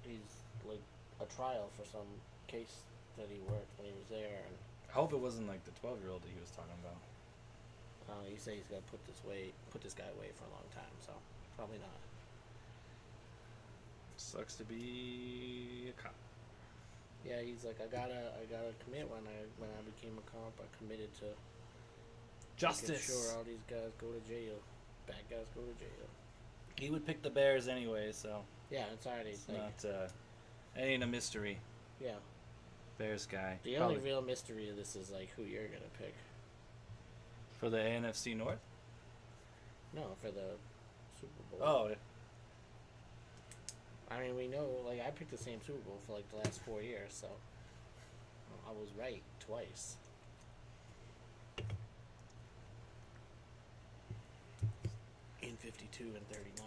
he's like a trial for some case that he worked when he was there, and I hope it wasn't like the 12-year-old that he was talking about. he said he's gonna put this guy away for a long time. So probably not. Sucks to be a cop. Yeah, he's like, I gotta commit when I became a cop. I committed to making Justice. sure all these guys go to jail. Bad guys go to jail. He would pick the Bears anyway, so Yeah, it's already it's like, not. It ain't a mystery. yeah. Bears guy. The only real mystery of this is like who you're gonna pick. For the NFC North. No, for the Super Bowl. Oh, I mean, we know, like, I picked the same Super Bowl for, like, the last 4 years, so I was right twice. In 52 and 39.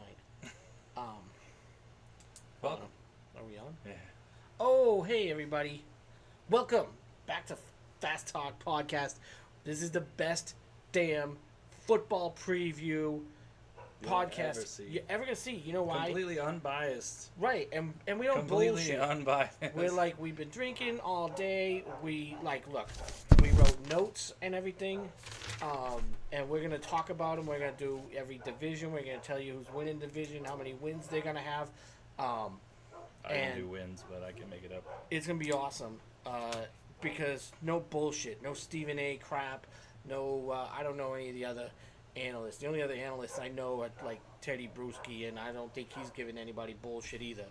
welcome. Are we on? Yeah. Oh, hey, everybody. Welcome back to Fast Talk Podcast. This is the best damn football preview podcast you're ever gonna see. You know why? Completely unbiased. Right, and we don't Completely bullshit. unbiased. We're like, we've been drinking all day. We look, we wrote notes and everything, and we're gonna talk about them. We're gonna do every division. We're gonna tell you who's winning division, how many wins they're gonna have. I and can do wins, but I can make it up. It's gonna be awesome, because no bullshit, no Stephen A. crap, no I don't know any of the other analysts. The only other analysts I know are like Teddy Bruschi, and I don't think he's giving anybody bullshit either.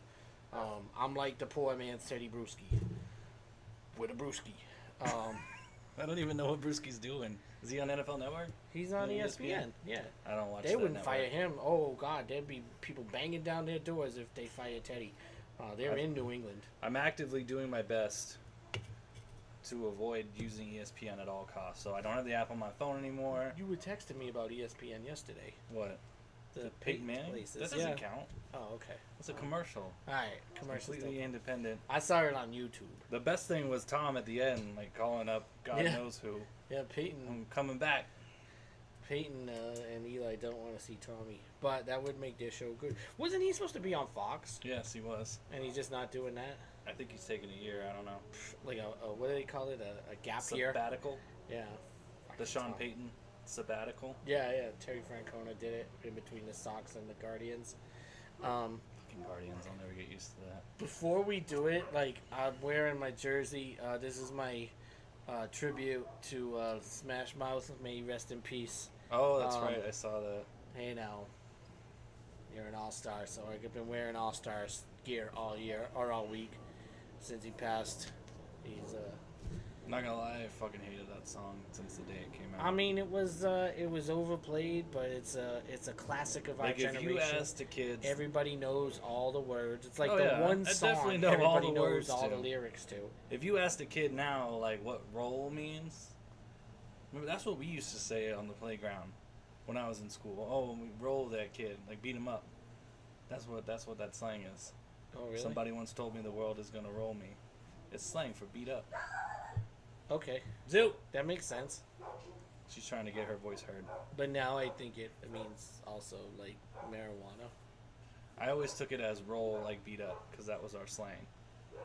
I'm like the poor man's Teddy Bruschi with a Bruschi. I don't even know what Brewski's doing. Is he on NFL Network? He's on Yeah, ESPN. Yeah, I don't watch. they that wouldn't network. fire him. Oh God, there'd be people banging down their doors if they fired Teddy. They're in New England. I'm actively doing my best to avoid using ESPN at all costs. So I don't have the app on my phone anymore. You were texting me about ESPN yesterday. What? The Peyton Manning? places. That doesn't count. Oh, okay. It's a commercial. All right, It's commercial. completely independent. I saw it on YouTube. The best thing was Tom at the end, like calling up God Yeah. knows who. Yeah, Peyton I'm coming back. and Eli don't want to see Tommy, but that would make their show good. Wasn't he supposed to be on Fox? Yes, he was. And he's just not doing that. I think he's taking a year. I don't know. Like a what do they call it? A gap year? Sabbatical. Yeah. The Sean Tom. Payton sabbatical. Yeah, yeah. Terry Francona did it in between the Sox and the Guardians. Fucking Guardians. I'll never get used to that. Before we do it, like I'm wearing my jersey. This is my tribute to Smash Mouth. May he rest in peace. Oh, that's right. I saw that. Hey now, you're an all-star, so I've been wearing all-stars gear all year or all week since he passed. He's I'm not gonna lie, I fucking hated that song since the day it came out. I mean, it was overplayed, but it's a classic of our like if generation. you asked the kids, Everybody knows all the words. It's like Oh, the yeah. one I song definitely know all everybody the knows words all to. the lyrics to. if you asked a kid now, like what roll means, remember that's what we used to say on the playground when I was in school. Oh, we roll that kid, like beat him up. That's what that slang is. Oh, really? Somebody once told me the world is gonna roll me. It's slang for beat up. Okay, Zoot. that makes sense. She's trying to get her voice heard. But now I think it means also like marijuana. I always took it as roll like beat up because that was our slang.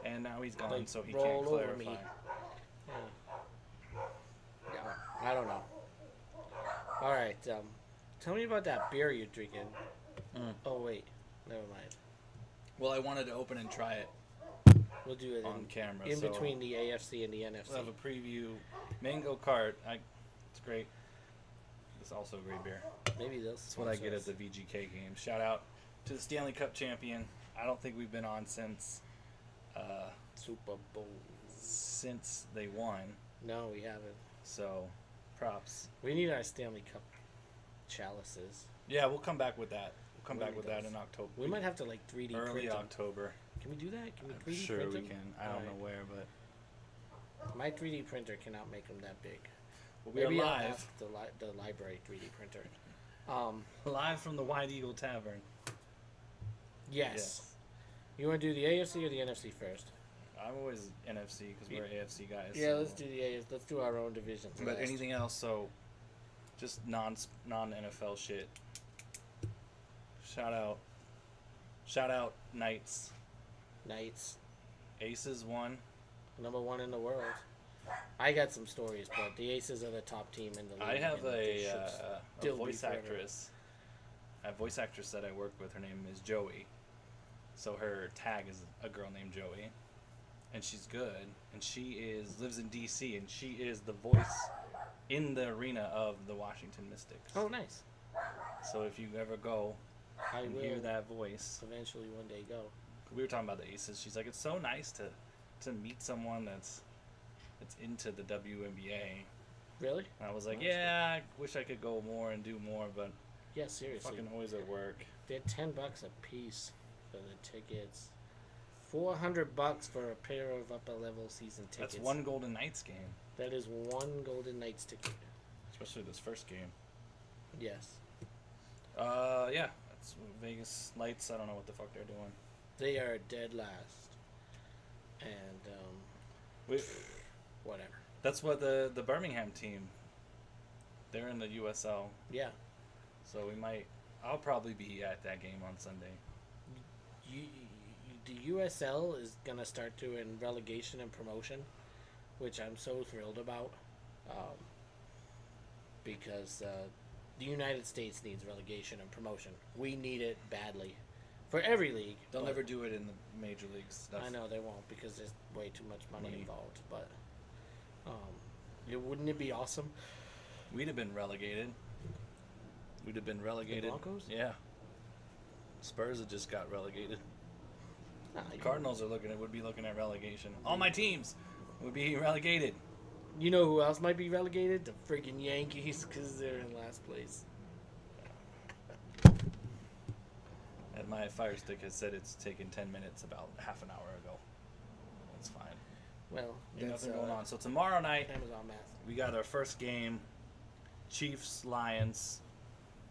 And now he's gone, Like, so he roll can't over clarify. me. Yeah, I don't know. All right, tell me about that beer you're drinking. Mm. Oh wait, never mind. Well, I wanted to open and try it We'll do it on camera. in so between the AFC and the NFC. We'll have a preview. Mango Cart. It's great. It's also a great beer. Maybe they'll. That's what I get at the VGK game. Shout out to the Stanley Cup champion. I don't think we've been on since Super Bowl. they won. No, we haven't. So, props. We need our Stanley Cup chalices. Yeah, we'll come back with that. We'll come One back of with that those. in October. We might have to like 3D early print them. October. Can we do that? Can we I'm 3D sure print we them? can. I don't Alright. know where, but My 3D printer cannot make them that big. we are Maybe I'll live. have the library 3D printer. Live from the White Eagle Tavern. Yes. You want to do the AFC or the NFC first? I'm always NFC because we're AFC guys. Yeah, so- let's do the AFC. Let's do our own divisions. But last. anything else, so just non NFL shit. Shout out Knights. Knights, Aces won. number one in the world. I got some stories, but the Aces are the top team in the league. I have and they should a still be voice forever. actress. A voice actress that I work with. Her name is Joey. So her tag is a girl named Joey, and she's good. And she lives in D.C. and she is the voice in the arena of the Washington Mystics. Oh, nice. So if you ever go I and will hear that voice, eventually one day go. we were talking about the Aces. She's like, it's so nice to meet someone that's into the WNBA. Really? And I was like, That's yeah, I wish I could go more and do more, but Yeah, seriously. fucking always at work. They're $10 a piece for the tickets. $400 for a pair of upper level season tickets. That's one Golden Knights game, That is one Golden Knights ticket. especially this first game. Yes. Yeah, that's Vegas Lights. I don't know what the fuck they're doing. They are dead last. And We, whatever. that's what the Birmingham team. They're in the USL, Yeah. so I'll probably be at that game on Sunday. The USL is gonna start doing relegation and promotion, which I'm so thrilled about, because the United States needs relegation and promotion. We need it badly, for every league. They'll but never do it in the major league stuff. I know they won't because there's way too much money Money. involved. But wouldn't it be awesome? We'd have been relegated. We'd have been relegated. Broncos? Yeah. Spurs have just got relegated. Nah, Cardinals would be looking at relegation. All my teams would be relegated. You know who else might be relegated? The friggin' Yankees, because they're in last place. And my Fire Stick has said it's taken 10 minutes about half an hour ago. That's fine. Well, Ain't that's nothing going on. So tomorrow night, Amazon math. we got our first game. Chiefs, Lions.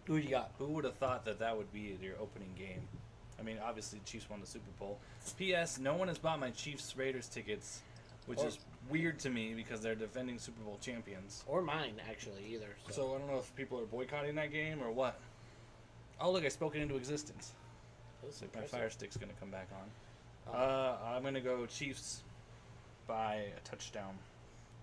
Who you got? Who would have thought that would be your opening game? I mean, obviously, the Chiefs won the Super Bowl. P.S. No one has bought my Chiefs Raiders tickets, which is weird to me because they're defending Super Bowl champions. Or mine, actually, either. So I don't know if people are boycotting that game or what. Oh, look, I spoke it into existence. That's Like my impressive. Fire Stick's going to come back on. I'm going to go Chiefs by a touchdown.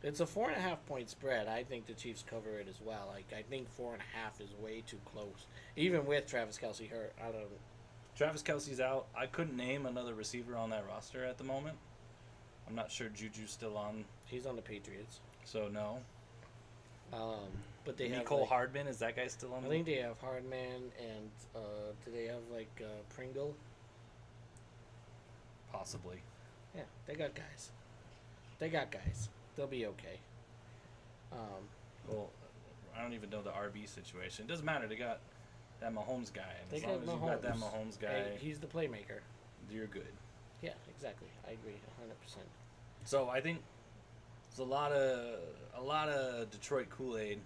It's a 4.5 point spread. I think the Chiefs cover it as well. Like I think 4.5 is way too close, even with Travis Kelce hurt. I don't. Travis Kelce's out. I couldn't name another receiver on that roster at the moment. I'm not sure Juju's still on, He's on the Patriots. so no. But they have. Nicole like, Hardman, is that guy still on? I think they have Hardman and do they have like Pringle? Possibly. Yeah, they got guys. They got guys. They'll be okay. Well, I don't even know the RB situation. It doesn't matter. They got that Mahomes guy. And They as long got as you got that Mahomes guy, Hey, he's the playmaker. you're good. Yeah, exactly. I agree 100%. So I think there's a lot of Detroit Kool-Aid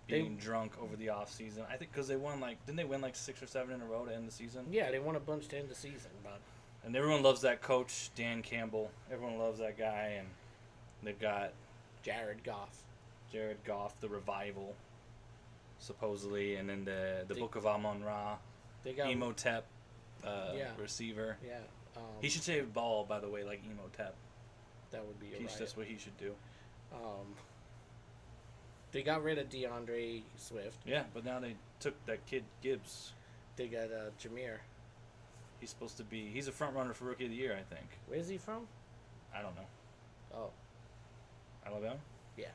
being drunk over the off season. I think because they won didn't they win 6 or 7 in a row to end the season? Yeah, they won a bunch to end the season, but And everyone loves that coach, Dan Campbell. Everyone loves that guy, and they've got Jared Goff. Jared Goff, the revival, supposedly, and then the They- Book of Amon-Ra, They got Emotep, Yeah. receiver. Yeah, He should say ball, by the way, like Emotep. that would be a riot. That's what he should do. They got rid of DeAndre Swift. Yeah, but now they took that kid Gibbs. They got Jameer. He's supposed to be. He's a front runner for Rookie of the Year, I think. Where's he from? I don't know. Oh, Alabama. yeah.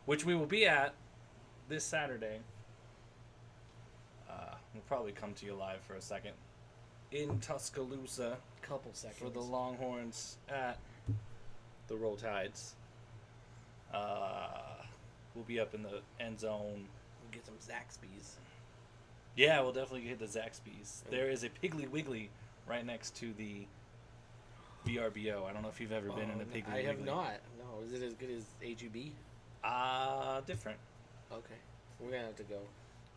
Which we will be at this Saturday. We'll probably come to you live for a second in Tuscaloosa Couple seconds. for the Longhorns at the Roll Tides. We'll be up in the end zone. We'll get some Zaxby's. Yeah, we'll definitely hit the Zaxby's. There is a Piggly Wiggly right next to the VRBO. I don't know if you've ever been in a Piggly Wiggly. I have not. No, is it as good as HEB? Different. Okay, we're gonna have to go.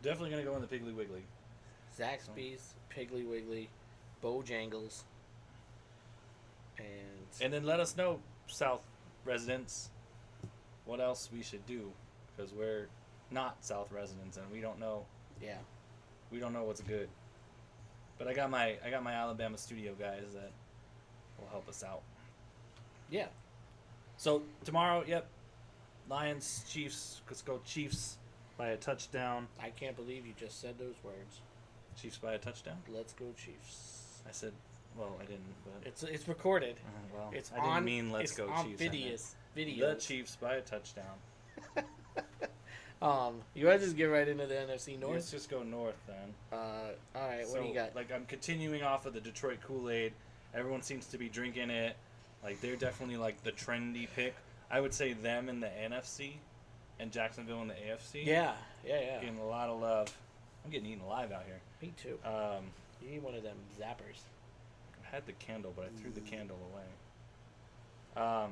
Definitely gonna go in the Piggly Wiggly. Zaxby's, Piggly Wiggly, Bojangles, And then let us know, South residents, what else we should do, because we're not South residents and we don't know yeah. what's good. But I got my Alabama studio guys that will help us out. Yeah. So tomorrow, yep, Lions, Chiefs. Let's go Chiefs by a touchdown. I can't believe you just said those words. Chiefs by a touchdown. Let's go Chiefs. I said, well, I didn't, but It's recorded. well, It's I didn't on. mean let's it's go on Chiefs. I meant Video. The Chiefs by a touchdown. You want to just get right into the NFC North? Let's just go north then. All right. So, What do you got? like, I'm continuing off of the Detroit Kool-Aid. Everyone seems to be drinking it. Like, they're definitely like the trendy pick. I would say them in the NFC, and Jacksonville in the AFC. Yeah. Getting a lot of love. I'm getting eaten alive out here. Me too. You need one of them zappers. I had the candle, but I threw the candle away.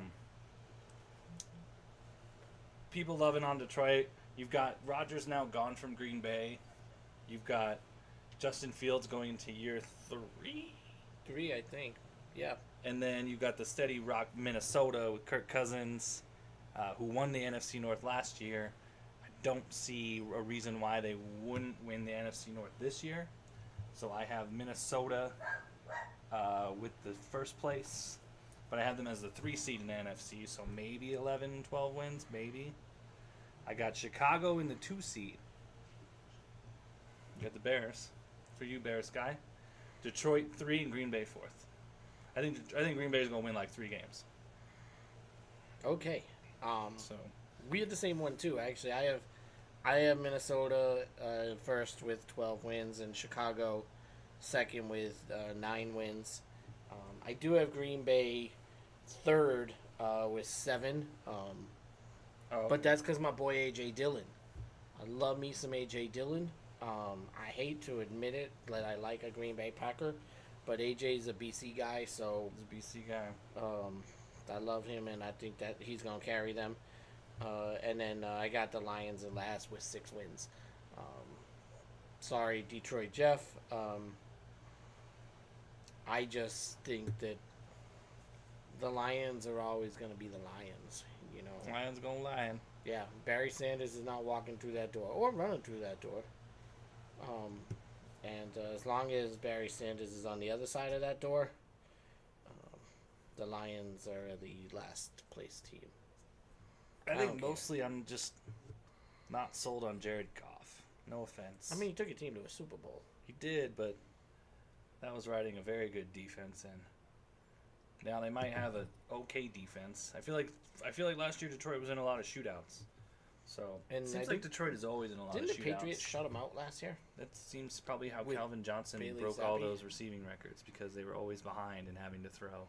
People loving on Detroit. You've got Rodgers now gone from Green Bay. You've got Justin Fields going into year 3. 3, I think. Yeah. And then you've got the steady rock Minnesota with Kirk Cousins, who won the NFC North last year. I don't see a reason why they wouldn't win the NFC North this year. So I have Minnesota with the first place, but I have them as the 3 seed in the NFC, so maybe 11, 12 wins, maybe. I got Chicago in the 2 seed. You got the Bears. For you, Bears guy. Detroit 3 and Green Bay 4th. I think Green Bay is going to win like 3 games. Okay. So We had the same one too. Actually, I have Minnesota first with 12 wins and Chicago second with 9 wins. I do have Green Bay third with 7. But that's because my boy A.J. Dillon. I love me some A.J. Dillon. I hate to admit it that I like a Green Bay Packer, but A.J.'s a BC guy, so he's a BC guy. I love him, and I think that he's going to carry them. And then I got the Lions in last with 6 wins. Sorry, Detroit Jeff. I just think that the Lions are always going to be the Lions, you know. Lions going lion. Yeah, Barry Sanders is not walking through that door or running through that door. And as long as Barry Sanders is on the other side of that door, the Lions are the last place team. I don't think care. mostly I'm just not sold on Jared Goff. No offense. I mean, he took your team to a Super Bowl. He did, but that was riding a very good defense, and now they might have an okay defense. I feel like last year Detroit was in a lot of shootouts. So And it I seems like Detroit is always in a lot Didn't of the shootouts. Patriots shut them out last year? That seems probably how With Calvin Johnson Bailey broke all Zappi? those receiving records, because they were always behind and having to throw.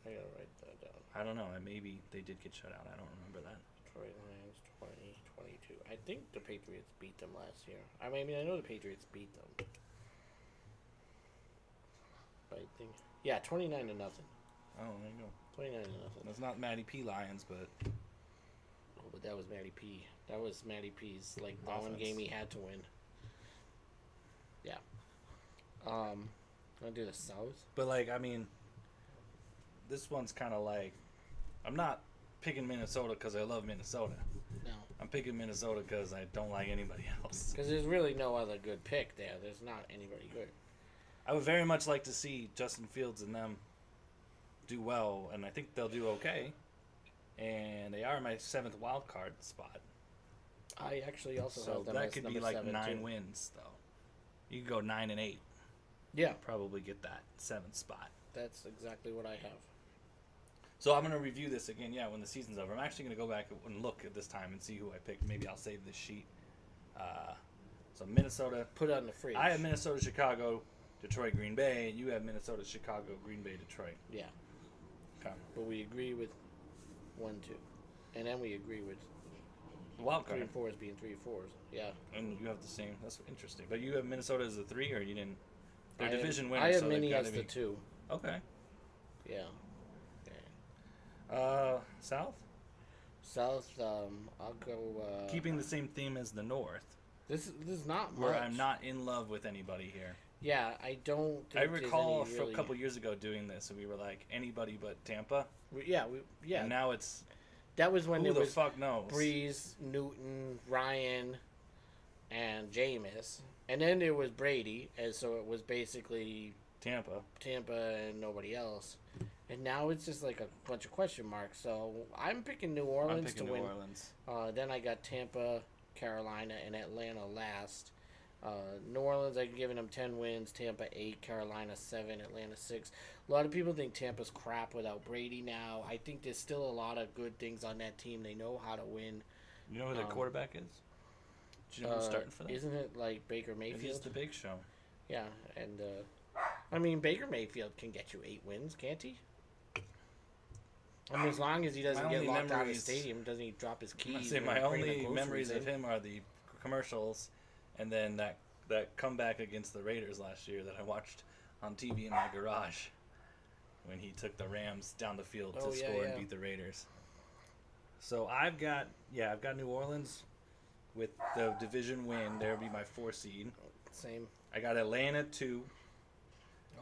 I gotta write that down. I don't know. Maybe they did get shut out. I don't remember that. Detroit Lions 2022. I think the Patriots beat them last year. I mean, I know the Patriots beat them. But I think, yeah, 29-0. Oh, there you go. 29-0. That's not Matty P Lions, but Oh, but that was Matty P. That was Matty P's like the one Offense. game he had to win. Yeah. I'll do the South. But, like, I mean, this one's kind of like, I'm not picking Minnesota because I love Minnesota. No, I'm picking Minnesota because I don't like anybody else. because there's really no other good pick there. There's not anybody good. I would very much like to see Justin Fields and them do well, and I think they'll do okay. And they are my 7th wild card spot. I actually also So have them that as could number be like 7 9 too. wins, though. You could go 9-8. Yeah, Probably get that 7th spot. that's exactly what I have. So I'm going to review this again, when the season's over. I'm actually going to go back and look at this time and see who I picked. Maybe I'll save this sheet. So Minnesota. Put it on the fridge. I have Minnesota, Chicago, Detroit, Green Bay. And you have Minnesota, Chicago, Green Bay, Detroit. Yeah, Okay. but we agree with 1, 2, and then we agree with Wild 3 card. and 4s being 3 4s. Yeah. And you have the same. That's interesting. But you have Minnesota as the 3, or you didn't? They're I have- division winners. I have so they've Minnie gotta as the be- 2. Okay. Yeah. South? South, I'll go. Keeping the same theme as the North, This is not where much. I'm not in love with anybody here. Yeah, I don't. Think I recall there's for any a couple years ago doing this, and we were like, anybody but Tampa. Yeah, yeah. And now it's That was when who it the was fuck knows? Breeze, Newton, Ryan, and Jameis, and then there was Brady, and so it was basically Tampa. Tampa and nobody else. And now it's just like a bunch of question marks. So I'm picking New Orleans I'm picking to New win. Orleans. Then I got Tampa, Carolina, and Atlanta last. New Orleans, I'm giving them 10 wins. Tampa 8, Carolina 7, Atlanta 6. A lot of people think Tampa's crap without Brady now. I think there's still a lot of good things on that team. They know how to win. You know who their quarterback is? Do you know who's starting for them? Isn't it like Baker Mayfield? It is the Big Show. Yeah, and I mean Baker Mayfield can get you 8 wins, can't he? I mean, as long as he doesn't get locked out of the stadium, doesn't he drop his keys? I say and my bring the only groceries memories in? of him are the commercials, and then that comeback against the Raiders last year that I watched on TV in my garage when he took the Rams down the field to score and beat the Raiders. So I've got New Orleans with the division win. There would be my 4 seed. Same. I got Atlanta 2.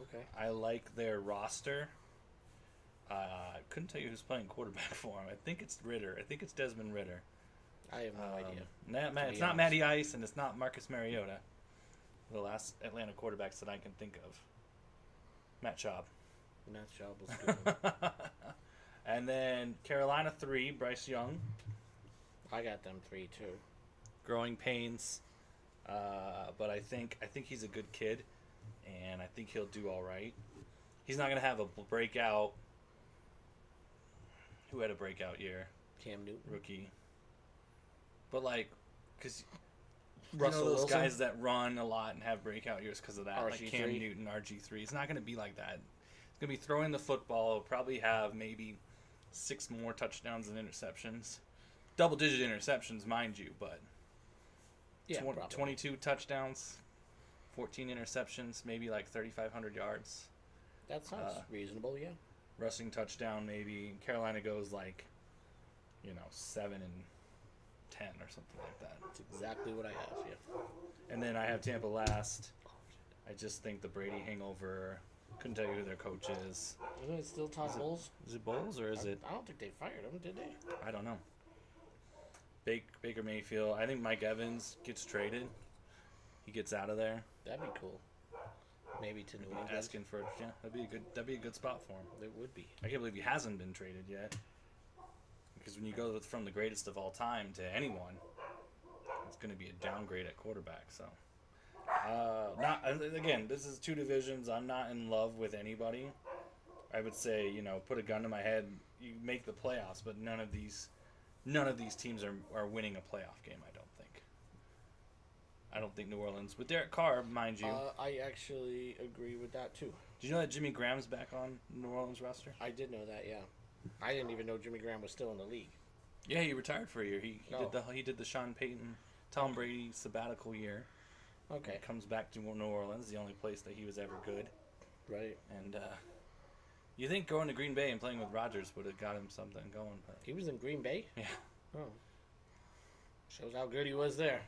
Okay. I like their roster. I couldn't tell you who's playing quarterback for him. I think it's Ritter. I think it's Desmond Ritter. I have no idea. It's not Matty Ice and it's not Marcus Mariota. The last Atlanta quarterbacks that I can think of. Matt Schaub. Matt Schaub was good. And then Carolina 3, Bryce Young. I got them 3 too. Growing pains. But I think he's a good kid. And I think he'll do all right. He's not going to have a breakout. Who had a breakout year? Cam Newton. Rookie. But because Russell those Wilson? guys that run a lot and have breakout years because of that, like RG3. Cam Newton, RG3. It's not going to be like that. It's going to be throwing the football. He'll probably have maybe 6 more touchdowns and interceptions. Double-digit interceptions, mind you, but Yeah, 22 touchdowns, 14 interceptions, maybe like 3,500 yards. That sounds reasonable, yeah. Rushing touchdown, maybe. Carolina goes 7 and 10 or something like that. That's exactly what I have, yeah. And then I have Tampa last. I just think the Brady hangover. Couldn't tell you who their coach is. Isn't it still Todd Bowles? Is it Bowles or is it? I don't think they fired him, did they? I don't know. Baker Mayfield. I think Mike Evans gets traded. He gets out of there. That'd be cool. Maybe to New England. Asking for that'd be a good spot for him. It would be. I can't believe he hasn't been traded yet. Because when you go from the greatest of all time to anyone, it's going to be a downgrade at quarterback. So, this is 2 divisions. I'm not in love with anybody. I would say, put a gun to my head, you make the playoffs, but none of these teams are winning a playoff game. I don't think New Orleans with Derek Carr, mind you. I actually agree with that too. Do you know that Jimmy Graham's back on the New Orleans roster? I did know that, yeah. I didn't even know Jimmy Graham was still in the league. Yeah, he retired for a year. He did the Sean Payton, Tom Brady sabbatical year. Okay. He comes back to New Orleans, the only place that he was ever good. Right. And you think going to Green Bay and playing with Rodgers would have got him something going? But He was in Green Bay? yeah, Oh. Shows how good he was there.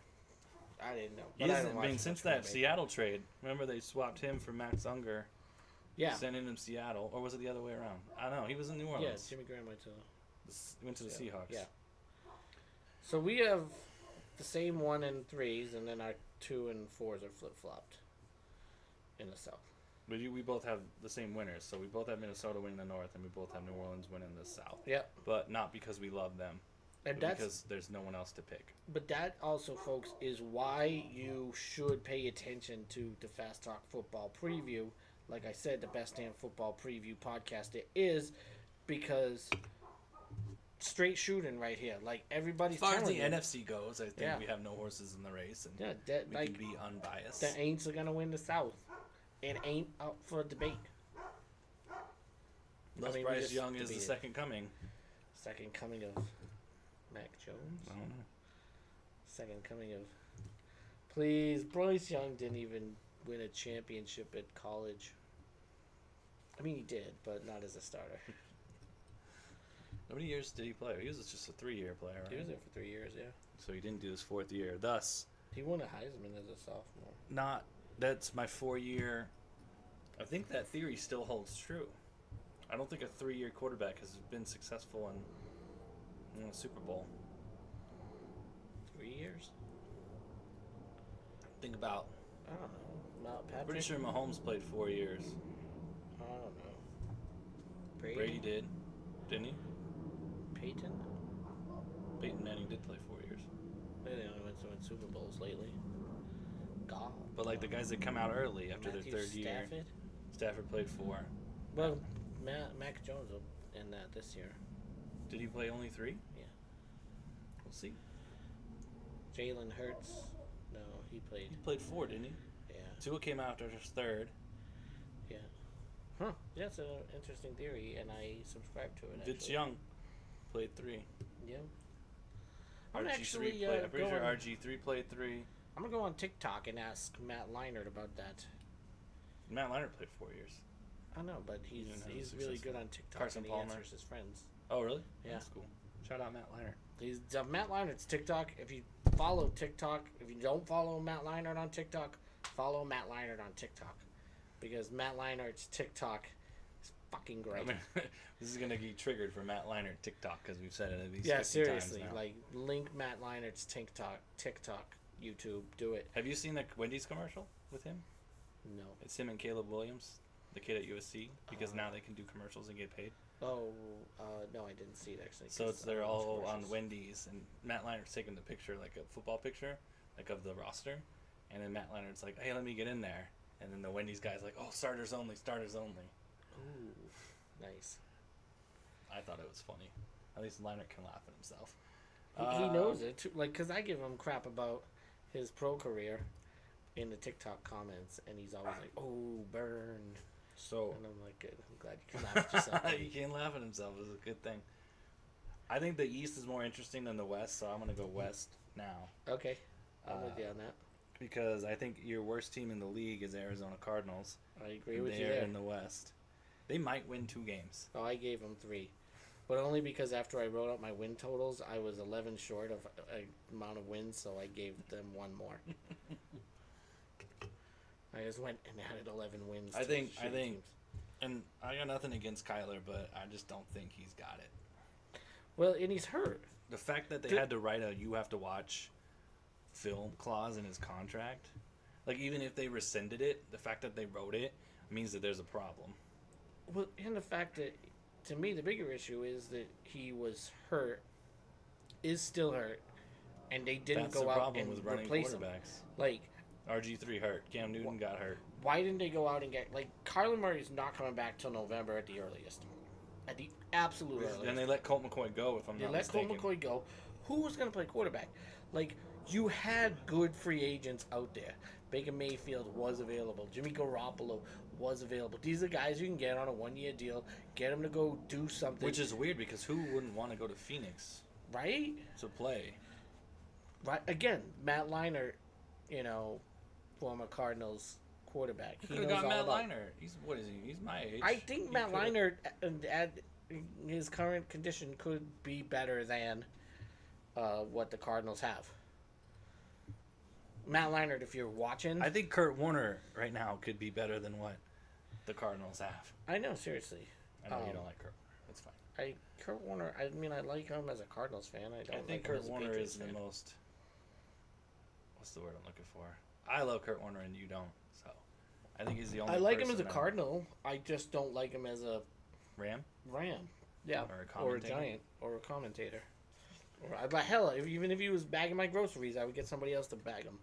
I didn't know. he But hasn't. don't I mean, watch since much that Green Bay. Seattle trade, remember they swapped him for Max Unger. Yeah. Sending him Seattle, or was it the other way around? I don't know. He was in New Yeah, Orleans. Jimmy Graham went to... He went to the Seahawks. Yeah. So we have the same 1 and 3s, and then our 2 and 4s are flip-flopped in the South. But we both have the same winners, so we both have Minnesota winning the North, and we both have New Orleans winning the South. Yeah. But not because we love them, And but that's... because there's no one else to pick. But that also, folks, is why you should pay attention to the Fast Talk Football Preview. Like I said, the best damn football preview podcast it is, because straight shooting right here. Like, everybody's As far as telling the you. NFC goes, I think we have no horses in the race, and Yeah, we can be unbiased. the Aints are going to win the South. It ain't up for debate. Unless we Bryce just Young is the debated. second coming. Second coming of Mac Jones. I don't know. Second coming of... Please, Bryce Young didn't even win a championship at college. I mean, he did, but not as a starter. How many years did he play? He was just a 3-year player, right? He was there for 3 years, yeah. So he didn't do his 4th year. Thus, He won a Heisman as a sophomore. that's my 4-year. I think that theory still holds true. I don't think a 3-year quarterback has been successful in a Super Bowl. 3 years? Think about. I don't know. Not Patrick. Pretty sure Mahomes played 4 years. I don't know. Brady did, didn't he? Peyton. Peyton Manning did play 4 years. They only went to win Super Bowls lately. God. But like the guys that come out early after Matthew their third year, Stafford played 4. Well, Mac Jones will end that this year. Did he play only 3? Yeah. We'll see. Jalen Hurts. No, he played. He played 4, didn't he? Yeah. Tua came out after his 3rd. Yeah. Huh. Yeah, it's an interesting theory, and I subscribe to it. Vince actually. Young played 3. Yeah. I'm RG3 actually played. I'm pretty sure going. RG3 played 3. I'm gonna go on TikTok and ask Matt Leinart about that. Matt Leinart played 4 years. I know, but he's didn't have a really successful- good on TikTok Carson and he Palmer. answers his friends. Oh, really? Yeah. That's cool. Shout out Matt Leinart. He's Matt Leinart's TikTok. If you follow TikTok, if you don't follow Matt Leinart on TikTok, follow Matt Leinart on TikTok, because Matt Leinart's TikTok is fucking great. I mean, this is gonna get triggered for Matt Leinart TikTok because we've said it at least Yeah, 50 seriously, times now. like link Matt Leinart's TikTok, YouTube, do it. Have you seen the Wendy's commercial with him? No. It's him and Caleb Williams, the kid at USC, because now they can do commercials and get paid. Oh, no, I didn't see it actually. So 'cause it's they're I don't watch all on commercials. Wendy's, and Matt Leinart's taking the picture, like a football picture, like of the roster, and then Matt Leinart's like, "Hey, let me get in there," and then the Wendy's guy's like, "Oh, starters only, starters only." Ooh, nice. I thought it was funny. At least Leinart can laugh at himself. He knows it too, like, cause I give him crap about his pro career in the TikTok comments, and he's always like, "Oh, burn," So and I'm like, "Good, I'm glad you can laugh at yourself." he can't laugh at himself. It's a good thing. I think the East is more interesting than the West, so I'm gonna go West now Okay, I'm with you on that. because I think your worst team in the league is Arizona Cardinals. I agree with you They're there. in the West. They might win 2 games. Oh, I gave him 3, but only because after I wrote out my win totals, I was 11 short of a amount of wins, so I gave them 1 more. I just went and added 11 wins. I to think- shitty teams. And I got nothing against Kyler, but I just don't think he's got it. Well, and he's hurt. The fact that they Did- had to write a "you have to watch" film clause in his contract, like even if they rescinded it, the fact that they wrote it means that there's a problem. Well, and the fact that, to me, the bigger issue is that he was hurt, is still hurt, and they didn't That's go the out problem and with running replace him. quarterbacks. Like, RG3 hurt. Cam Newton got hurt. why didn't they go out and get, like, Kyler Murray's not coming back till November at the earliest. At the absolute earliest. And they let Colt McCoy go, if I'm They not let mistaken. Colt McCoy go. Who was going to play quarterback? Like, you had good free agents out there. Baker Mayfield was available. Jimmy Garoppolo was available. These are guys you can get on a 1-year deal. Get them to go do something. Which is weird because who wouldn't want to go to Phoenix right? to play? Right. Again, Matt Leinart, former Cardinals quarterback. He Could have knows got all Matt about. Leinart. What is he? He's my age. I think He Matt could've- Leinart, at his current condition, could be better than what the Cardinals have. Matt Leinart, if you're watching, I think Kurt Warner right now could be better than what the Cardinals have. I know, seriously. I know you Um, don't like Kurt. That's fine. Kurt Warner, I mean, I like him as a Cardinals fan. I don't I think like him Kurt as a Warner Patriots is the fan. most. What's the word I'm looking for? I love Kurt Warner and you don't. So I think he's the only. I like him as person a that- Cardinal. I just don't like him as a Ram. Ram. Yeah. Or a Or a commentator? Giant. Or a commentator. Or hell, even if he was bagging my groceries, I would get somebody else to bag them.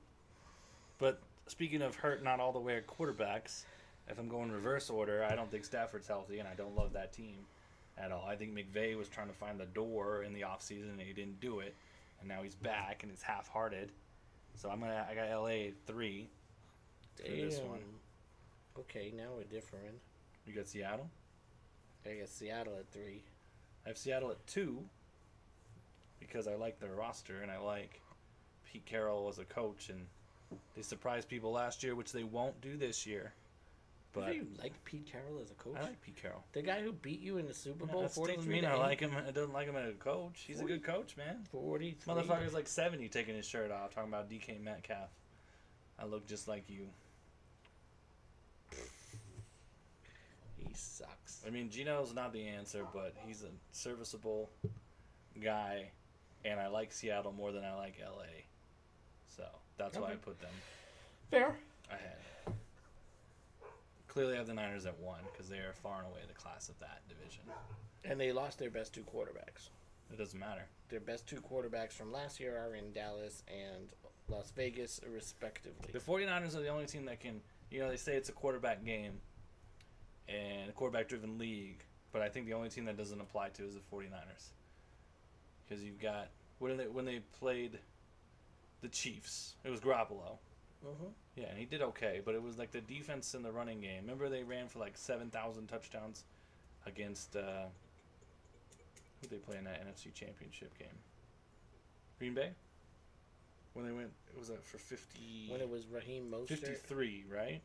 But speaking of hurt, not all the way at quarterbacks. If I'm going reverse order, I don't think Stafford's healthy, and I don't love that team at all. I think McVay was trying to find the door in the offseason, and he didn't do it. And now he's back, and it's half-hearted. So I got LA 3 for this one. Okay, now we're different. You got Seattle. I guess Seattle at 3. I have Seattle at 2 because I like their roster, and I like Pete Carroll as a coach, and they surprised people last year, which they won't do this year. But You like Pete Carroll as a coach? I like Pete Carroll. The guy who beat you in the Super Bowl, That still 43 doesn't mean to I 8? like him. I don't like him as a coach. He's a good coach, man. 43. Motherfucker's like 70 taking his shirt off, talking about DK Metcalf. I look just like you. He sucks. I mean, Gino's not the answer, but he's a serviceable guy, and I like Seattle more than I like LA. So that's why I Okay. put them. Fair. ahead. Clearly, I have the Niners at 1 because they are far and away the class of that division. And they lost their best two quarterbacks. It doesn't matter. Their best two quarterbacks from last year are in Dallas and Las Vegas, respectively. The 49ers are the only team that can, they say it's a quarterback game and a quarterback-driven league, but I think the only team that doesn't apply to is the 49ers. Because you've got, when they played the Chiefs, it was Garoppolo. Mm-hmm. Yeah, and he did okay, but it was like the defense in the running game. Remember they ran for like 7,000 touchdowns against, who they play in that NFC Championship game? Green Bay? When they went, it was for 50. When it was Raheem Mostert. 53, right?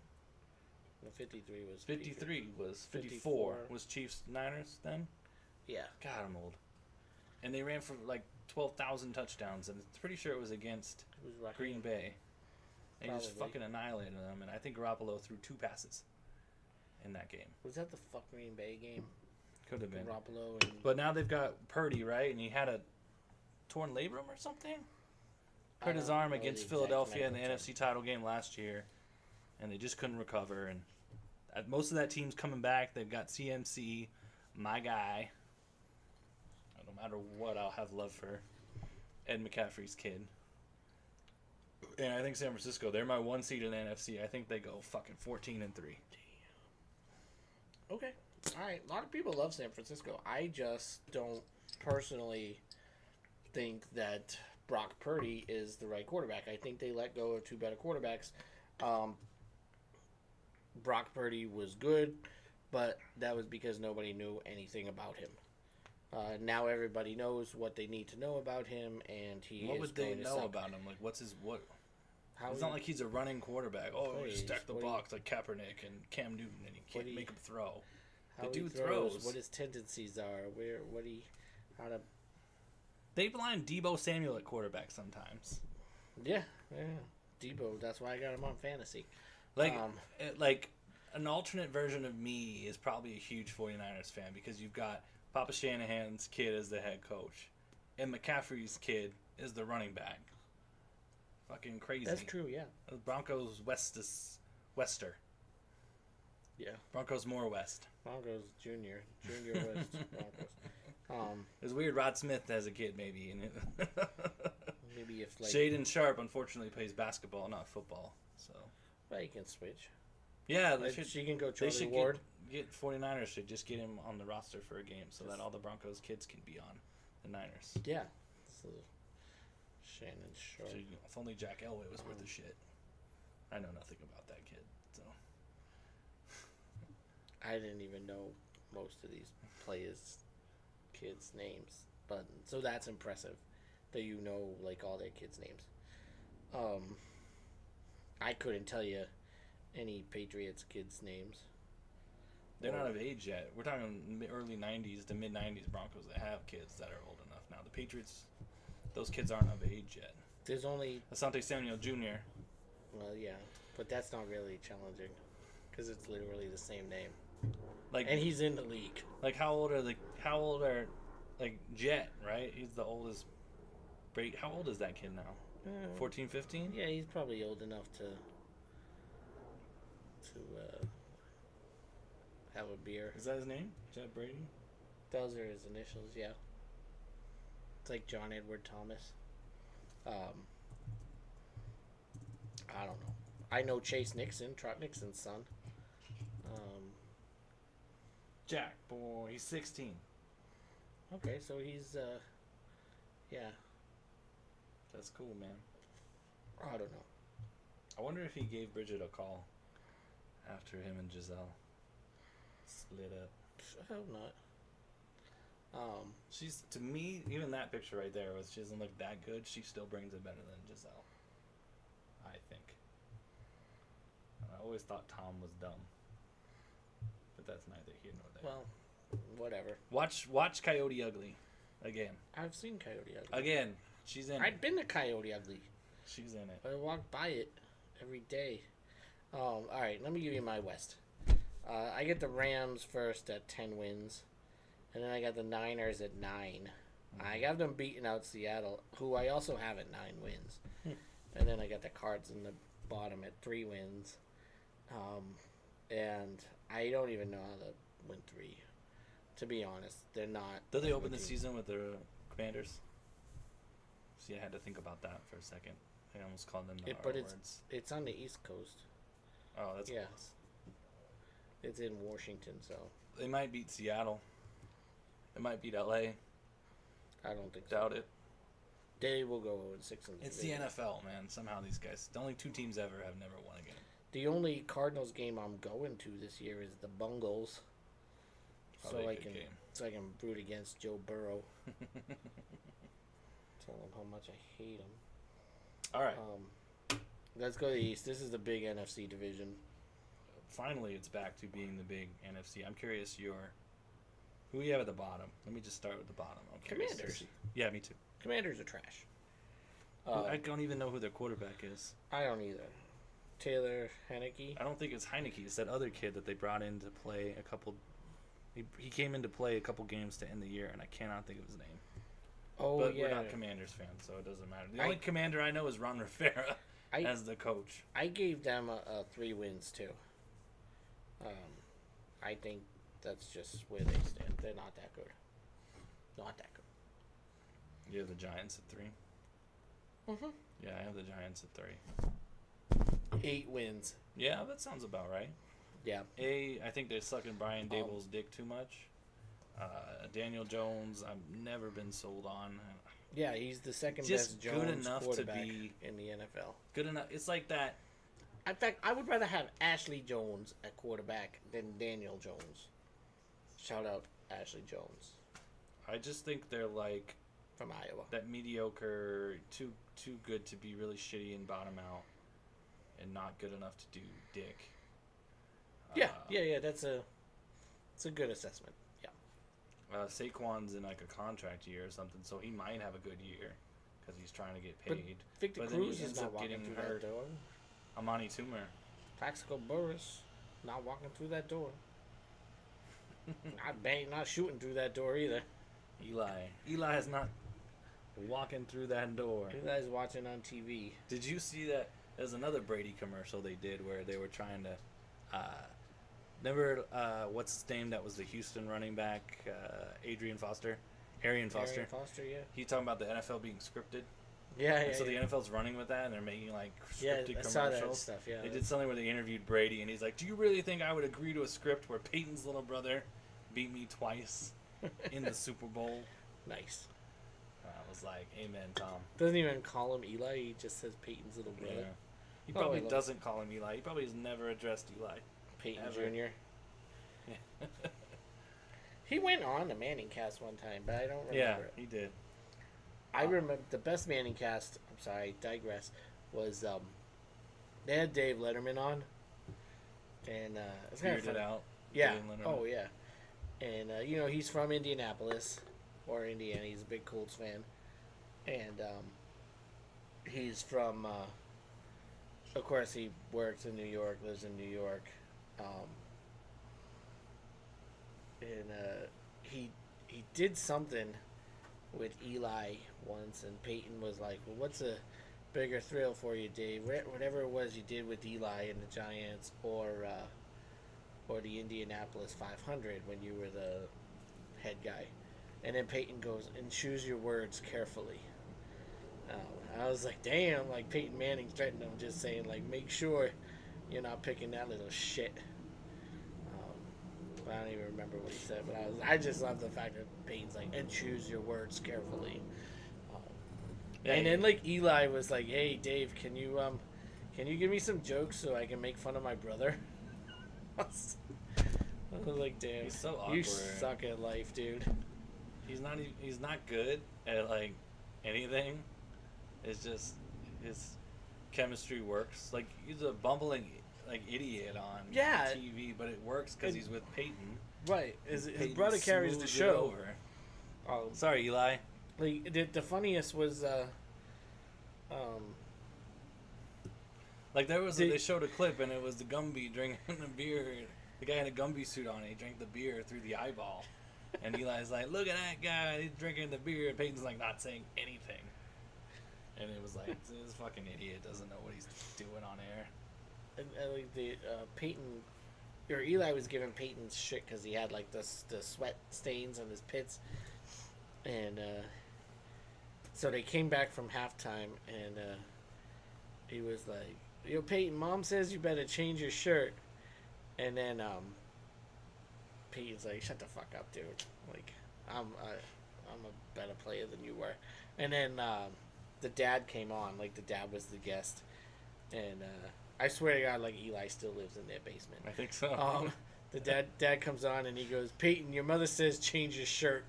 No, 53 was. 53 was 54 54 was Chiefs Niners then. Yeah. God, I'm old. And they ran for like 12,000 touchdowns, and it's pretty sure it was against It was Raheem. Green Bay. And he just Probably. fucking annihilated them, and I think Garoppolo threw 2 passes in that game. Was that the fuck Green Bay game? Could have been. Garoppolo and. But now they've got Purdy, right? And he had a torn labrum or something? I Hurt his don't arm know against the exact Philadelphia in the medical NFC title game last year, and they just couldn't recover. And most of that team's coming back. They've got CMC, my guy. No matter what, I'll have love for Ed McCaffrey's kid. And I think San Francisco, they're my 1 seed in the NFC. I think they go fucking 14-3. Okay. All right. A lot of people love San Francisco. I just don't personally think that Brock Purdy is the right quarterback. I think they let go of 2 better quarterbacks. Brock Purdy was good, but that was because nobody knew anything about him. Now everybody knows what they need to know about him, and he What is would they going to know suck. about him? Like, what's his what? How It's he- not like he's a running quarterback. Oh, plays, just stack the what he- box like Kaepernick and Cam Newton, and you can't he- make him throw. how the he dude throws. what his tendencies are, how to. They blind Debo Samuel at quarterback sometimes. Yeah. Debo. That's why I got him on fantasy. Like, Um, like an alternate version of me is probably a huge 49ers fan because you've got Papa Shanahan's kid as the head coach, and McCaffrey's kid is the running back. Fucking crazy. That's true. Yeah. Broncos Wester. Yeah. Broncos more West. Broncos Junior West Broncos. It's weird. Rod Smith has a kid, maybe. And Maybe if like Shaden Sharp, unfortunately, plays basketball, not football. So well, he can switch. yeah, Like, she can go Charlie should Ward. get 49ers should just get him on the roster for a game so that all the Broncos kids can be on the Niners. Yeah. So, Shannon Sharp. So if only Jack Elway was worth a shit. I know nothing about that kid, so I didn't even know most of these players' kids' names, but so that's impressive that you know like all their kids' names. I couldn't tell you any Patriots kids' names. they're not of age yet. We're talking early 90s to mid 90s Broncos that have kids that are old enough now. The Patriots, those kids aren't of age yet. There's only Asante Samuel Jr. well, yeah, but that's not really challenging because it's literally the same name, Like and he's in the league. Like how old are like Jet, right? He's the oldest. How old is that kid now? 14, 15? Yeah, he's probably old enough to have a beer. Is that his name? Jet Brady? Those are his initials, yeah. It's like John Edward Thomas. I don't know. I know Chase Nixon, Trot Nixon's son. Jack, boy, he's 16. Okay, so he's, yeah, That's cool, man. I don't know. I wonder if he gave Bridget a call after him and Giselle split up. I hope not. She's, to me, even that picture right there, she doesn't look that good. She still brings it better than Giselle, I think. I always thought Tom was dumb, but that's neither here nor there. Well, whatever. Watch Coyote Ugly again. I've seen Coyote Ugly. Again, she's in it. I'd been to Coyote Ugly. She's in it. I walk by it every day. All right, let me give you my West. I get the Rams first at 10 wins, and then I got the Niners at 9. I got them beating out Seattle, who I also have at 9 wins. And then I got the Cards and the bottom at 3 wins, and I don't even know how to win 3. To be honest, they're not. Did they open the team. season with the Commanders? See, I had to think about that for a second. I almost called them the R But words. it's on the East Coast. Oh, that's Yeah. close. It's in Washington, so They might beat Seattle. It might beat LA. I don't think so. Doubt it. They will go 6 in the It's the division. NFL, man. Somehow these guys, the only 2 teams ever have never won a game. The only Cardinals game I'm going to this year is the Bungles. Probably So a I good can game. root against Joe Burrow. Tell him how much I hate him. All right. Let's go to the East. This is the big NFC division. Finally, it's back to being the big NFC. I'm curious who you have at the bottom. Let me just start with the bottom. I'm curious to Commanders. see. Yeah, me too. Commanders are trash. I don't even know who their quarterback is. I don't either. Taylor Heineke. I don't think it's Heineke. It's that other kid that they brought in to play a couple. He came in to play a couple games to end the year, and I cannot think of his name. Oh But yeah. we're not Commanders fans, so it doesn't matter. The only Commander I know is Ron Rivera I- as the coach. I gave them a 3 wins too. I think that's just where they stand. They're not that good. Not that good. You have the Giants at 3. Mhm. Yeah, I have the Giants at 3. 8 wins. Yeah, that sounds about right. Yeah. I think they're sucking Brian Dable's dick too much. Daniel Jones, I've never been sold on. Yeah, he's the second Just best good Jones enough to quarterback be- in the NFL. Good enough. It's like that. In fact, I would rather have Ashley Jones at quarterback than Daniel Jones. Shout out Ashley Jones I just think they're like from Iowa. that mediocre, too good to be really shitty and bottom out, and not good enough to do dick. Yeah. That's a good assessment. Yeah. Saquon's in like a contract year or something, so he might have a good year because he's trying to get But paid. Victor But then he Cruz is ends not up walking getting through hurt. that door. Amani Toomer. Plaxico Burris not walking through that door. Not shooting through that door either. Eli is not walking through that door. You guys watching on TV. Did you see that? There's another Brady commercial they did where they were trying to. Remember what's his name? That was the Houston running back, Arian Foster. Arian Foster, yeah. He talking about the NFL being scripted. Yeah, And so yeah. the NFL's running with that, and they're making like Yeah, scripted I saw that commercials. stuff, yeah. They did something where they interviewed Brady, and he's like, "Do you really think I would agree to a script where Peyton's little brother beat me twice in the Super Bowl?" Nice. I was like, "Amen, Tom." Doesn't even call him Eli. He just says Peyton's little brother. Yeah. He Oh, probably I love doesn't call him Eli. He probably has never addressed Eli. Peyton Ever. Jr. Yeah. He went on the Manning cast one time, but I don't remember Yeah, it. he did. I remember the best Manning cast. I'm sorry, digress. Was they had Dave Letterman on, and it's kind of Figured it out. Yeah. Dave Letterman. Oh yeah. And he's from Indianapolis or Indiana. He's a big Colts fan, and he's from. Of course, he works in New York, lives in New York, and he did something with Eli once, and Peyton was like, "Well, what's a bigger thrill for you, Dave? Whatever it was you did with Eli and the Giants, or the Indianapolis 500 when you were the head guy." And then Peyton goes, "And choose your words carefully." I was like, damn, like Peyton Manning threatened him, just saying, like, make sure you're not picking that little shit. I don't even remember what he said, but I just love the fact that Peyton's like, and choose your words carefully. And then like Eli was like, "Hey Dave, can you give me some jokes so I can make fun of my brother?" I was like, "Damn, He's so you awkward. suck at life, dude." He's not good at like anything. It's just his chemistry works. Like he's a bumbling like idiot on Yeah. TV, but it works because And- he's with Peyton. Right, his Peyton brother carries the smooths it show. over. Oh, Sorry, Eli. like the funniest was Like there was Did- they showed a clip and it was the Gumby drinking the beer. The guy in a Gumby suit on. He drank the beer through the eyeball, and Eli's like, "Look at that guy! He's drinking the beer." And Peyton's like not saying anything. And it was like, this fucking idiot doesn't know what he's doing on air. And like the Peyton, or Eli was giving Peyton shit because he had like the sweat stains on his pits, and so they came back from halftime, and he was like, "Yo, Peyton, Mom says you better change your shirt," and then Peyton's like, "Shut the fuck up, dude! Like, I'm a better player than you were," and then the dad came on, like the dad was the guest, and I swear to God, like Eli still lives in their basement. I think so. The dad comes on and he goes, "Peyton, your mother says change your shirt."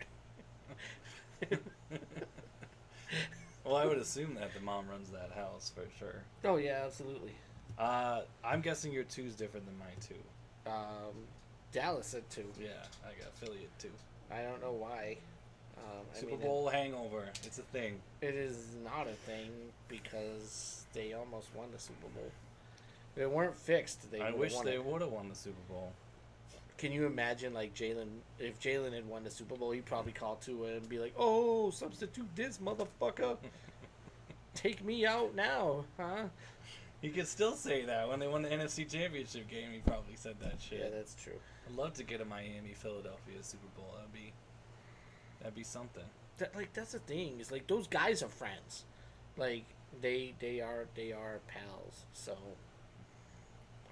Well, I would assume that the mom runs that house for sure. Oh yeah, absolutely. I'm guessing your 2's different than my 2. Dallas said 2. Yeah, I got Philly at 2. I don't know why. Super Bowl hangover. It's a thing. It is not a thing because they almost won the Super Bowl. If it weren't fixed, I wish they would have won the Super Bowl. Can you imagine, like, if Jalen had won the Super Bowl, he'd probably call Tua and be like, "Oh, substitute this motherfucker. Take me out now, huh?" He could still say that. When they won the NFC Championship game, he probably said that shit. Yeah, that's true. I'd love to get a Miami-Philadelphia Super Bowl. That'd be something. That's the thing. Is like those guys are friends. Like they are pals. So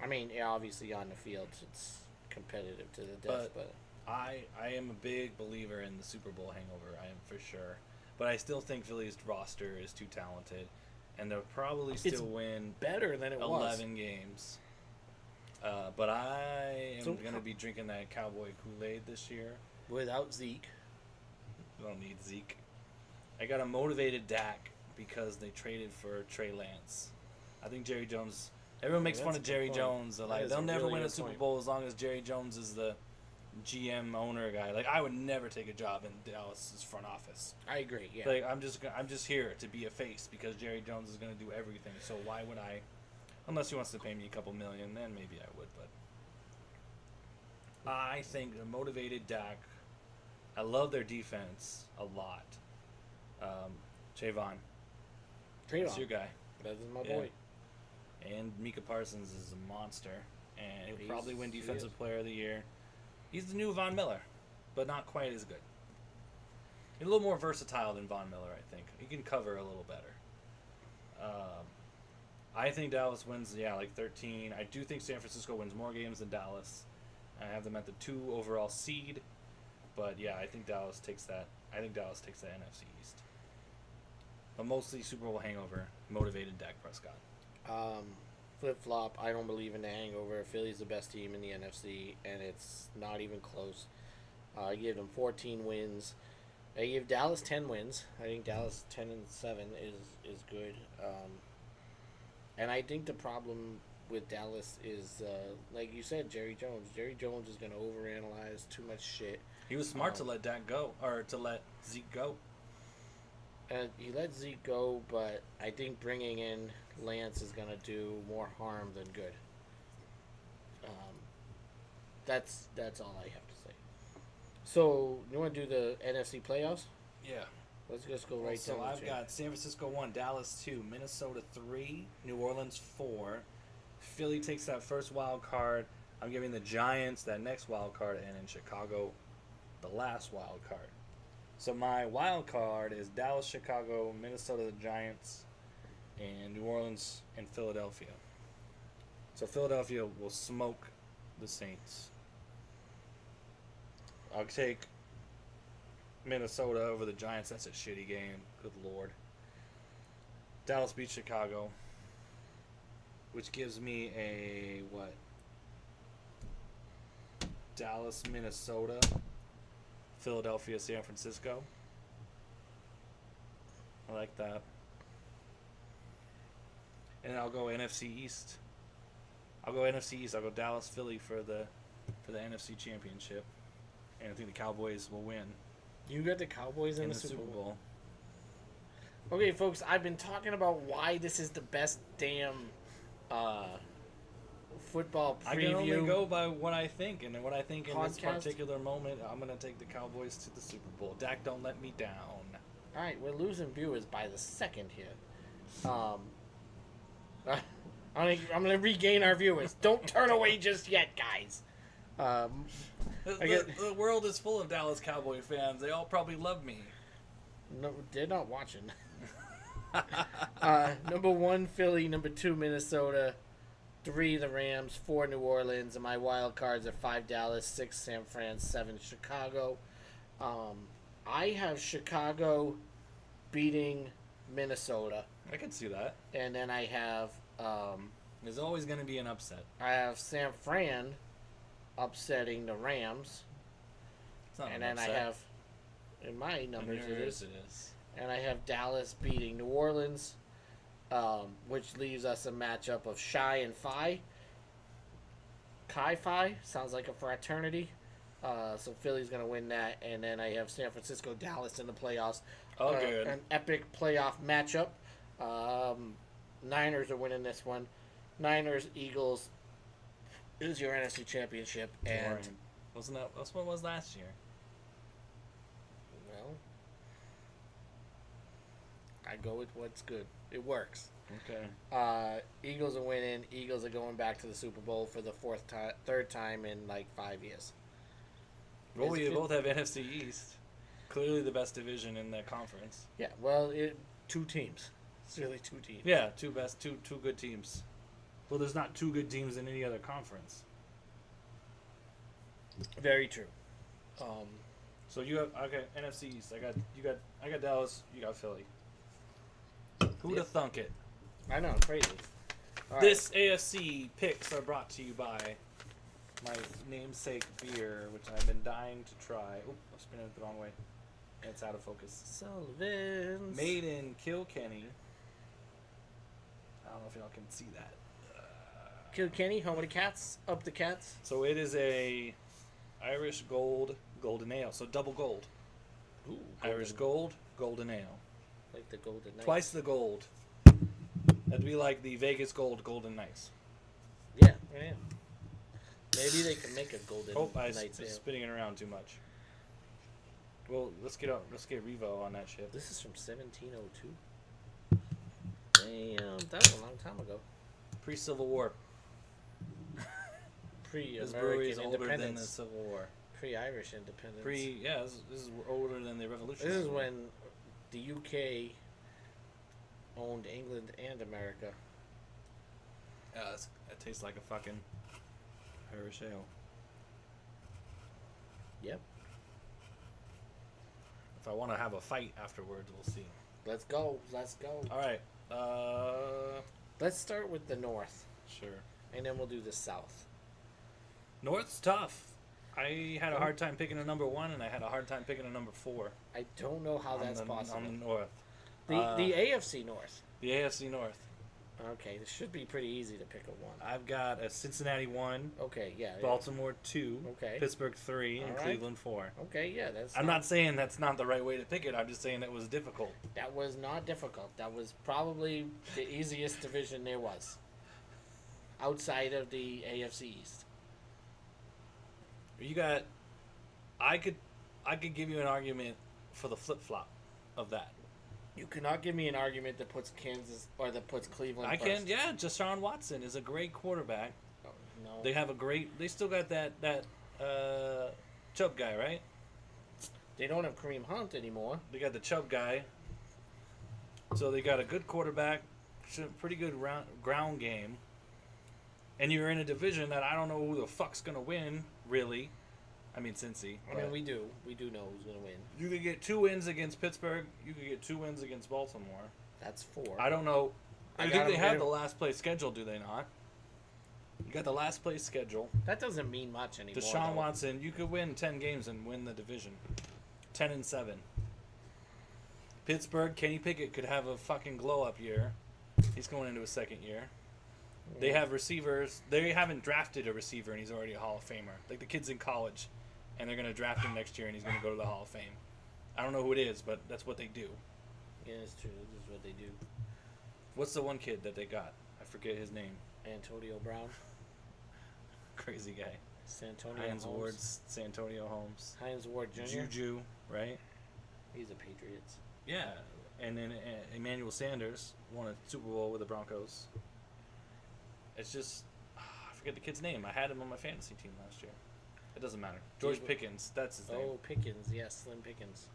I mean, yeah, obviously on the field it's competitive to the death, but I am a big believer in the Super Bowl hangover. I am for sure. But I still think Philly's roster is too talented, and they'll probably still win better than it 11 games. But I am going to be drinking that Cowboy Kool-Aid this year. Without Zeke. We don't need Zeke. I got a motivated Dak because they traded for Trey Lance. I think Jerry Jones... Everyone makes fun of Jerry Jones. They're like, they'll never win a Super Bowl as long as Jerry Jones is the GM owner guy. Like, I would never take a job in Dallas's front office. I agree, yeah. Like, I'm just here to be a face because Jerry Jones is going to do everything. So why would I... Unless he wants to pay me a couple million, then maybe I would. But I think a motivated Dak... I love their defense a lot. Trayvon. That's your guy. That is my boy. And Micah Parsons is a monster. And he'll probably win Defensive Player of the Year. He's the new Von Miller, but not quite as good. He's a little more versatile than Von Miller, I think. He can cover a little better. I think Dallas wins, like 13. I do think San Francisco wins more games than Dallas. I have them at the 2 overall seed. But yeah, I think Dallas takes that. I think Dallas takes the NFC East. But mostly Super Bowl hangover, motivated Dak Prescott. Flip flop. I don't believe in the hangover. Philly's the best team in the NFC, and it's not even close. I give them 14 wins. I give Dallas 10 wins. I think Dallas 10-7 is good. And I think the problem with Dallas is, like you said, Jerry Jones. Jerry Jones is going to overanalyze too much shit. He was smart to let Dak go, or to let Zeke go. He let Zeke go, but I think bringing in Lance is going to do more harm than good. That's all I have to say. So, you want to do the NFC playoffs? Yeah. Let's just go right down. So I've got San Francisco 1, Dallas 2, Minnesota 3, New Orleans 4. Philly takes that first wild card. I'm giving the Giants that next wild card, and in Chicago, the last wild card. So my wild card is Dallas, Chicago, Minnesota, the Giants, and New Orleans and Philadelphia. So Philadelphia will smoke the Saints. I'll take Minnesota over the Giants. That's a shitty game. Good Lord. Dallas beats Chicago, which gives me a, what? Dallas, Minnesota, Philadelphia, San Francisco. I like that. And I'll go NFC East. I'll go Dallas, Philly for the NFC Championship. And I think the Cowboys will win. You got the Cowboys in the Super Bowl. Okay, folks, I've been talking about why this is the best damn football preview. I can only go by what I think, and what I think in this podcast. particular moment, I'm going to take the Cowboys to the Super Bowl. Dak, don't let me down. All right, we're losing viewers by the second here. I'm gonna regain our viewers. Don't turn away just yet, guys. I get- The world is full of Dallas Cowboy fans. They all probably love me. No, they're not watching. Number 1, Philly. Number 2, Minnesota. 3, the Rams. 4, New Orleans. And my wild cards are 5, Dallas. 6, San Fran. 7, Chicago. I have Chicago beating Minnesota, I can see that. and then I have There's always going to be an upset. San Fran upsetting the Rams, It's not and an then I upset. have in my In numbers yours it is. and I have Dallas beating New Orleans, which leaves us a matchup of Shy and Phi. Chi Phi sounds like a fraternity. So Philly's gonna win that, and then I have San Francisco, Dallas in the playoffs. Oh, good. An epic playoff matchup. Niners are winning this one. Niners, Eagles is your NFC Championship, and Boring. Wasn't that? That's what it was last year. well, I go with what's good. It works. Okay. Eagles are winning. Eagles are going back to the Super Bowl for the third time in like 5 years. Well, we It's- both have NFC East. Clearly the best division in that conference. Yeah, well, 2 teams. It's really 2 teams. Yeah, two good teams. Well, there's not 2 good teams in any other conference. Very true. So you have NFC East. I got Dallas. You got Philly. Who'd have thunk it? I know, crazy. All right. This AFC picks are brought to you by my namesake beer, which I've been dying to try. Oop, I'm spinning it the wrong way. It's out of focus. Sullivan's. Made in Kilkenny. I don't know if y'all can see that. Kilkenny, home of the Cats. Up the Cats. So it is a Irish gold golden ale. So double gold. Ooh, Irish gold golden ale. Like the Golden Knights. Twice the gold. That'd be like the Vegas gold golden knights. Yeah. Maybe they can make a Golden Oh, I Knights ale. spinning it around too much. Well, let's get Revo on that shit. This is from 1702. Damn, that was a long time ago. Pre-Civil War. This brewery is Pre-American older than the independence. Civil War. Pre-Irish independence. This is older than the Revolution. This is when the UK owned England and America. Yeah, it tastes like a fucking Irish ale. Yep. If I want to have a fight afterwards, we'll see. Let's go. Let's go. All right. Let's start with the North, Sure. and then we'll do the South. North's tough. I had a hard time picking a number 1, and I had a hard time picking a number 4. I don't know how that's possible. On the North. The AFC North. The AFC North. Okay, this should be pretty easy to pick a 1. I've got a Cincinnati 1, Okay, yeah. Baltimore 2, Okay. Pittsburgh 3, and All right. Cleveland 4. Okay, yeah, that's. I'm not saying that's not the right way to pick it. I'm just saying it was difficult. That was not difficult. That was probably the easiest division there was, outside of the AFC East. You got. I could give you an argument for the flip flop of that. You cannot give me an argument that puts Kansas or that puts Cleveland. I first. can. Yeah, Deshaun Watson is a great quarterback. Oh, no. They have a great. They still got that Chubb guy, right? They don't have Kareem Hunt anymore. They got the Chubb guy. So they got a good quarterback, pretty good ground game. And you're in a division that I don't know who the fuck's gonna win, really. I mean, Cincy. I mean, we do know who's gonna win. You could get 2 wins against Pittsburgh. You could get 2 wins against Baltimore. That's 4. I don't know. I I got think they them have here. the last place schedule, do they not? You got the last place schedule. That doesn't mean much anymore. Deshaun though. Watson, you could win 10 games and win the division. 10-7. Pittsburgh, Kenny Pickett could have a fucking glow up year. He's going into his second year. They have receivers. They haven't drafted a receiver and he's already a Hall of Famer. Like the kid's in college and they're going to draft him next year and he's going to go to the Hall of Fame. I don't know who it is, but that's what they do. Yeah, it's true. This is what they do. What's the one kid that they got? I forget his name. Antonio Brown, Crazy guy. Santonio Hines Holmes. Ward, Santonio Holmes. Hines Ward Jr. Juju, right? He's a Patriots. Yeah. and then Emmanuel Sanders won a Super Bowl with the Broncos. It's just I forget the kid's name. I had him on my fantasy team last year. It doesn't matter. George Pickens, that's his name. Oh, Pickens, yes, Slim Pickens.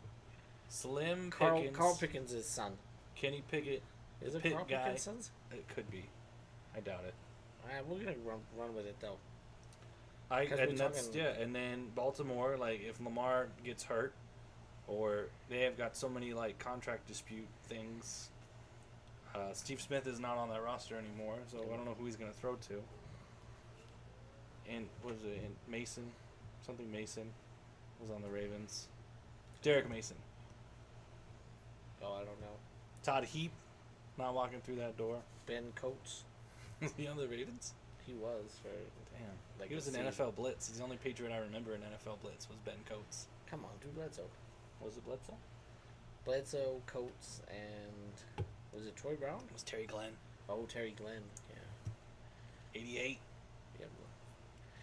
Slim Carl Pickens. Pickens' son. Kenny Pickett. Is it Pitt Carl guy. Pickens' son? It could be. I doubt it. We're gonna run with it though. And then Baltimore, like if Lamar gets hurt, or they have got so many like contract dispute things. Steve Smith is not on that roster anymore, so I don't know who he's gonna throw to. And what is it? And Mason, something Mason, was on the Ravens. Derek Mason. Oh, I don't know. Todd Heap, not walking through that door. Ben Coates. Was he on the Ravens? He was for Damn. like He was a an season. NFL Blitz. He's the only Patriot I remember in NFL Blitz was Ben Coates. Come on, Drew Bledsoe. Was it Bledsoe? Bledsoe, Coates, and was it Troy Brown? It was Terry Glenn. Oh, Terry Glenn. Yeah. 88. Yeah.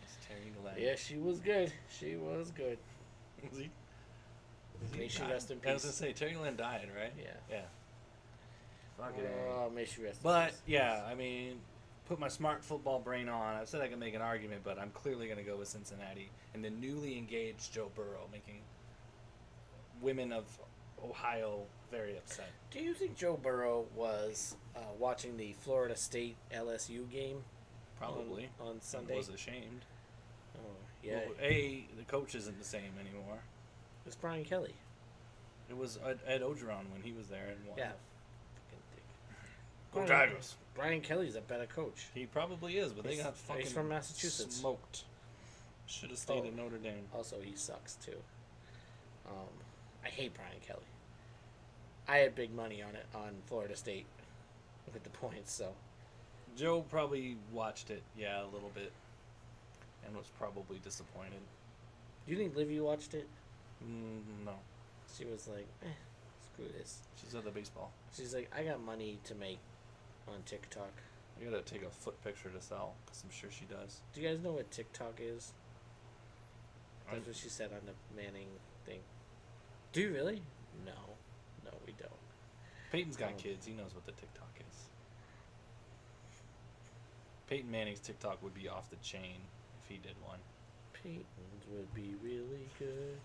It's Terry Glenn. Yeah, she was good. She was good. Was he? May she died? rest in I was peace. gonna say Terry Glenn died, right? Yeah. Yeah. Fucking Oh, may she rest in But peace. yeah, I mean, put my smart football brain on. I said I could make an argument, but I'm clearly gonna go with Cincinnati and the newly engaged Joe Burrow, making women of Ohio very upset. Do you think Joe Burrow was watching the Florida State LSU game Probably. on And Sunday? was ashamed. Oh, yeah. Well, the coach isn't the same anymore. It's Brian Kelly. It was Ed Ogeron when he was there and won. Yeah. Fucking dick. Go Brian- Tigers. Brian Kelly's a better coach. He probably is, but they He's- got fucking he's from Massachusetts. smoked. Should have stayed Oh. at Notre Dame. Also, he sucks too. I hate Brian Kelly. I had big money on it on Florida State with the points, so Joe probably watched it, a little bit, and was probably disappointed. do you think Livy watched it? No, She was like, screw this. she's at the baseball. She's like, I got money to make on TikTok. I gotta take a foot picture to sell, because I'm sure she does. Do you guys know what TikTok is? I- That's what she said on the Manning thing. Do you really? No, we don't. Peyton's got Oh. kids. He knows what the TikTok is. Peyton Manning's TikTok would be off the chain if he did one. Peyton's would be really good.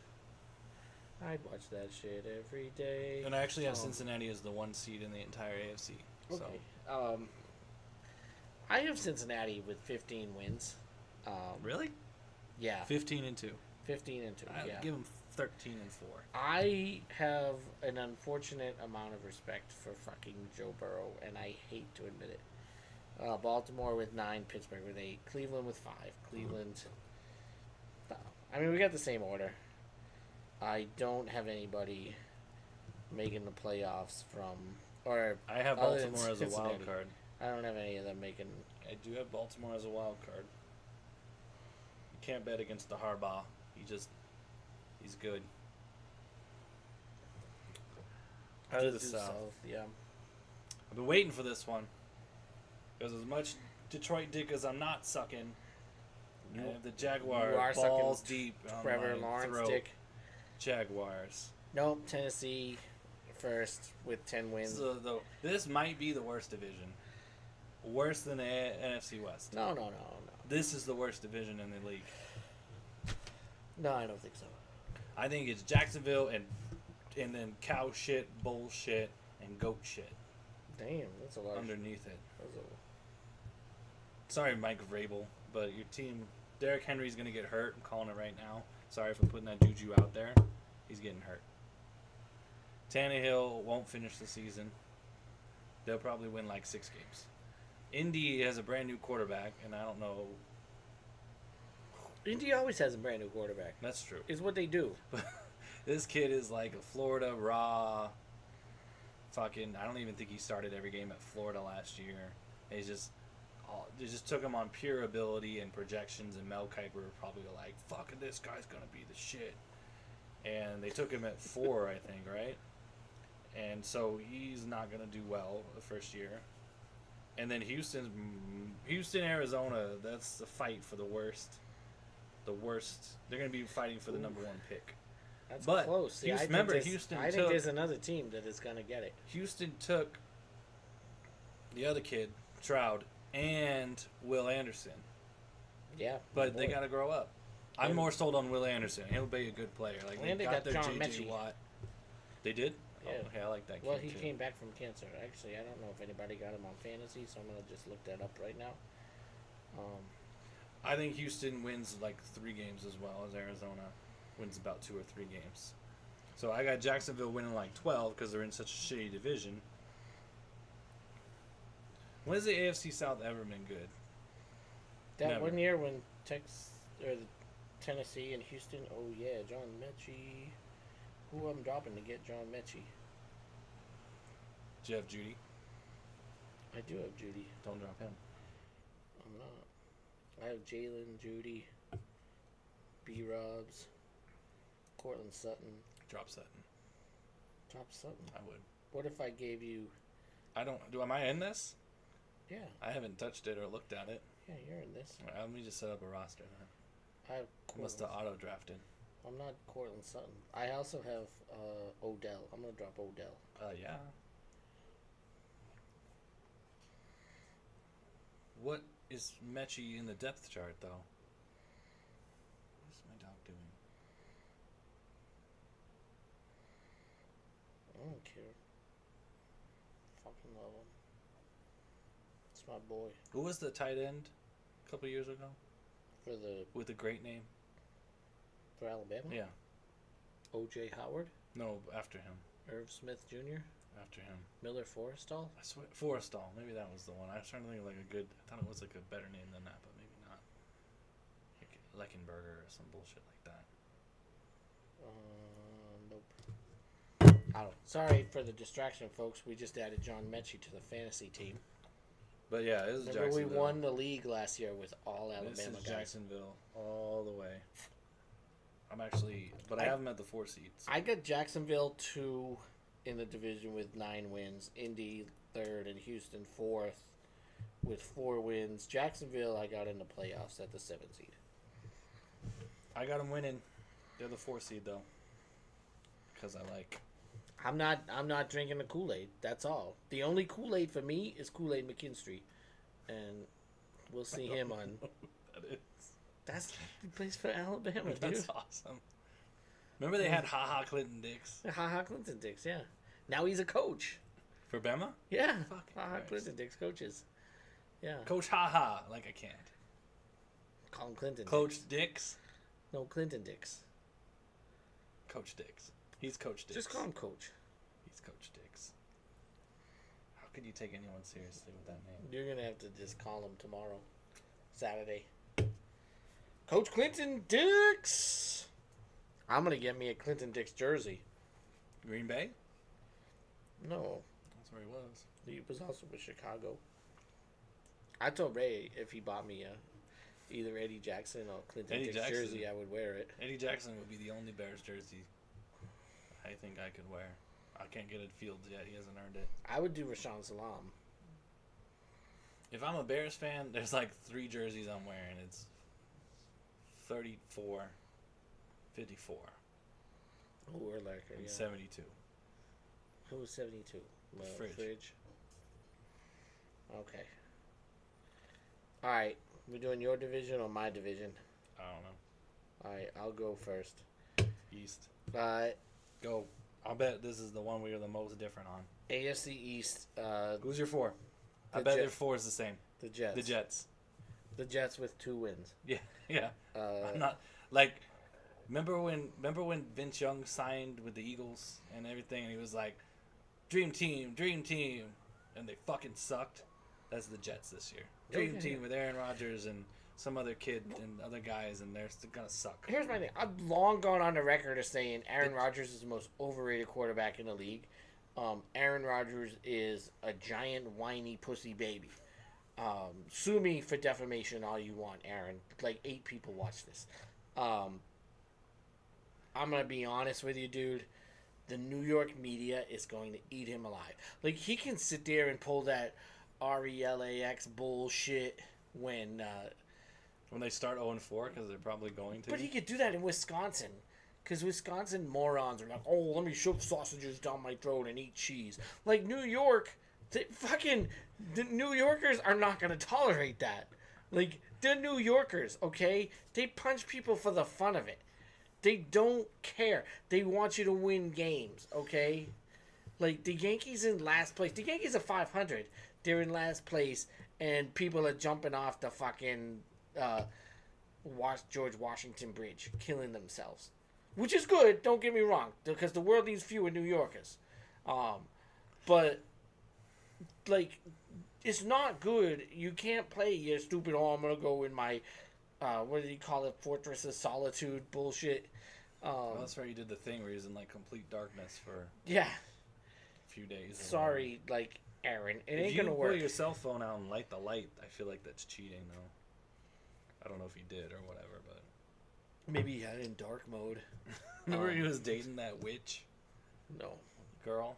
I'd watch that shit every day. And I actually have Um, Cincinnati as the 1 seed in the entire AFC. So Okay. I have Cincinnati with 15 wins. really, Yeah, 15-2. 15 and 2. I'd Yeah. give him 13-4. I have an unfortunate amount of respect for fucking Joe Burrow, and I hate to admit it. Baltimore with 9, Pittsburgh with 8, Cleveland with 5. Cleveland. I mean, we got the same order. I don't have anybody making the playoffs from, or I have other than Baltimore as a wild Cincinnati. card. I don't have any of them making. I do have Baltimore as a wild card. You can't bet against the Harbaugh. He's good. I To do the south. Yeah. I've been waiting for this one. Because as much Detroit dick as I'm not sucking, I have the Jaguars You are balls sucking deep on Trevor my Lawrence throat. dick. Jaguars. Nope, Tennessee first with 10 wins. So this might be the worst division. Worse than the NFC West. No. This is the worst division in the league. No, I don't think so. I think it's Jacksonville and then cow shit, bullshit, and goat shit Damn, that's a lot. underneath it. That's Sorry, Mike Vrabel, but your team, Derrick Henry's going to get hurt. I'm calling it right now. Sorry for putting that juju out there. He's getting hurt. Tannehill won't finish the season. They'll probably win like 6 games. Indy has a brand new quarterback, and I don't know. Indy always has a brand new quarterback. That's true. Is what they do. This kid is like a Florida raw. Fucking, I don't even think he started every game at Florida last year. They just took him on pure ability and projections, and Mel Kiper were probably like, "Fucking, this guy's gonna be the shit." And they took him at 4, I think, right? And so he's not gonna do well the first year. And then Houston, Arizona. That's the fight for the worst. They're gonna be fighting for the number 1 pick. That's But close. See, Houston- I think remember, there's- Houston I think took- there's another team that is gonna get it. Houston took the other kid, Trout, and Will Anderson. Yeah, But they boy. got to grow up. I'm And- more sold on Will Anderson. He'll be a good player. Like And they got their John JJ Mechie. Watt. They did? Yeah. Oh, okay, I like that kid Well, he too. came back from cancer. Actually, I don't know if anybody got him on fantasy, so I'm gonna just look that up right now. I think Houston wins like 3 games as well as Arizona wins about 2 or 3 games. So I got Jacksonville winning like 12 because they're in such a shitty division. When has the AFC South ever been good? That Never. one year when Tennessee and Houston. Oh yeah, John Mechie. Who I'm dropping to get John Mechie? Jeff Judy. I do have Judy. Don't drop him. I'm not. I have Jalen, Judy, B. Robs, Cortland Sutton. Drop Sutton. Drop Sutton. I would. What if I gave you? I don't. Am I in this? Yeah, I haven't touched it or looked at it. yeah, you're in this. All right, let me just set up a roster. Then. I have I must have Cortland. auto drafted. I'm not Cortland Sutton. I also have Odell. I'm gonna drop Odell. Yeah. What is Mechie in the depth chart, though? What's my dog doing? I don't care. Fucking love him. It's my boy. Who was the tight end a couple years ago For the with a great name? for Alabama. Yeah. O.J. Howard, No, after him. Irv Smith Jr., After him. Miller Forrestall. I swear, Forrestall. Maybe that was the one. I was trying to think of like a good. I thought it was like a better name than that, but maybe not. Like Leckenberger or some bullshit like that. Nope. I don't. Sorry for the distraction, folks. We just added John Mechie to the fantasy team. But yeah, it was Remember, we Jacksonville. won the league last year with all This Alabama is guys. Jacksonville all the way. I'm actually, but I have them at the 4 seeds. I got Jacksonville 2 in the division with 9 wins. Indy 3rd and Houston 4th with 4 wins. Jacksonville I got in the playoffs at the 7th seed. I got them winning. They're the 4 seed though, because I like. I'm not drinking the Kool-Aid. That's all. The only Kool-Aid for me is Kool-Aid McKinstry, and we'll see him on. That is. That's he plays for Alabama, dude. That's awesome. Remember they had Ha Clinton Dix Ha Ha Clinton Dix, yeah. Now he's a coach. for Bama. Yeah, Fucking Ha Ha Christ. Clinton Dix coaches. Yeah, Coach Ha like I can't. call him Clinton. Coach Dix. Dix. No, Clinton Dix. Coach Dix. He's Coach Dix. Just call him Coach. He's Coach Dix. How could you take anyone seriously with that name? You're gonna have to just call him tomorrow, Saturday. Coach Clinton Dix. I'm gonna get me a Clinton Dix jersey. Green Bay. No, That's where he was. he was also with Chicago. I told Ray if he bought me a either Eddie Jackson or Clinton Eddie Dix Jackson. jersey, I would wear it. Eddie Jackson would be the only Bears jersey I think I could wear. I can't get it Fields yet. He hasn't earned it. I would do Rashawn Salam. If I'm a Bears fan, there's like 3 jerseys I'm wearing. It's 34, 54, Who were like and yeah. 72. Who was 72? Fridge. Okay. All right, we're doing your division or my division. I don't know. All right, I'll go first. East. Go. I'll bet this is the one we are the most different on. AFC East. Who's your 4? I The bet Jets. their 4 is the same. The Jets. The Jets. The Jets with 2 wins. Yeah. I'm not like. Remember when Vince Young signed with the Eagles and everything, and he was like, "Dream team," and they fucking sucked. That's the Jets this year. Dream Okay. team with Aaron Rodgers and some other kid and other guys, and they're still gonna suck. Here's my thing. I've long gone on the record as saying Aaron Rodgers is the most overrated quarterback in the league. Aaron Rodgers is a giant whiny pussy baby. Sue me for defamation all you want, Aaron. Like 8 people watch this. I'm gonna be honest with you, dude. The New York media is going to eat him alive. Like he can sit there and pull that RELAX bullshit when When they start 0-4, because they're probably going to. but he could do that in Wisconsin, Because Wisconsin morons are like, oh, let me shove sausages down my throat and eat cheese. Like New York, the New Yorkers are not gonna tolerate that. Like they're New Yorkers, okay? They punch people for the fun of it. They don't care. They want you to win games, okay? Like the Yankees in last place. The Yankees are 500. They're in last place, and people are jumping off the fucking George Washington Bridge, killing themselves, which is good. Don't get me wrong, because the world needs fewer New Yorkers. But like, it's not good. You can't play your stupid. Oh, I'm gonna go in my what did he call it? Fortress of Solitude bullshit. Well, that's right. You did the thing where he was in like complete darkness for Yeah. a few days. Sorry, like Aaron, it If ain't you gonna pull work. your cell phone out and light the light, I feel like that's cheating, though. I don't know if he did or whatever, but Maybe he had it in dark mode. remember he was dating that witch No, girl.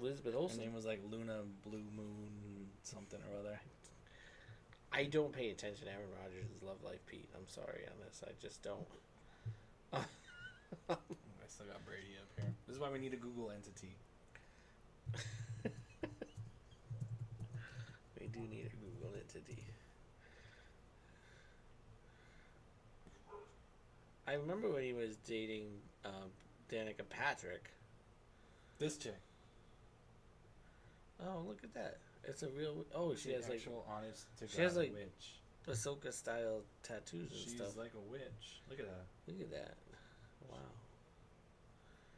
Elizabeth Her Olsen. name was like Luna Blue Moon something or other. I don't pay attention to Aaron Rodgers' love life, Pete. I'm sorry on this. I just don't. I still got Brady up here. This is why we need a Google entity. We do need a Google entity. I remember when he was dating Danica Patrick. This chick. Oh, look at that! It's a real. Oh, she has like actual honest to she has, God like, witch. Ahsoka style tattoos and She's stuff. like a witch. Look at that. Look at that! Wow.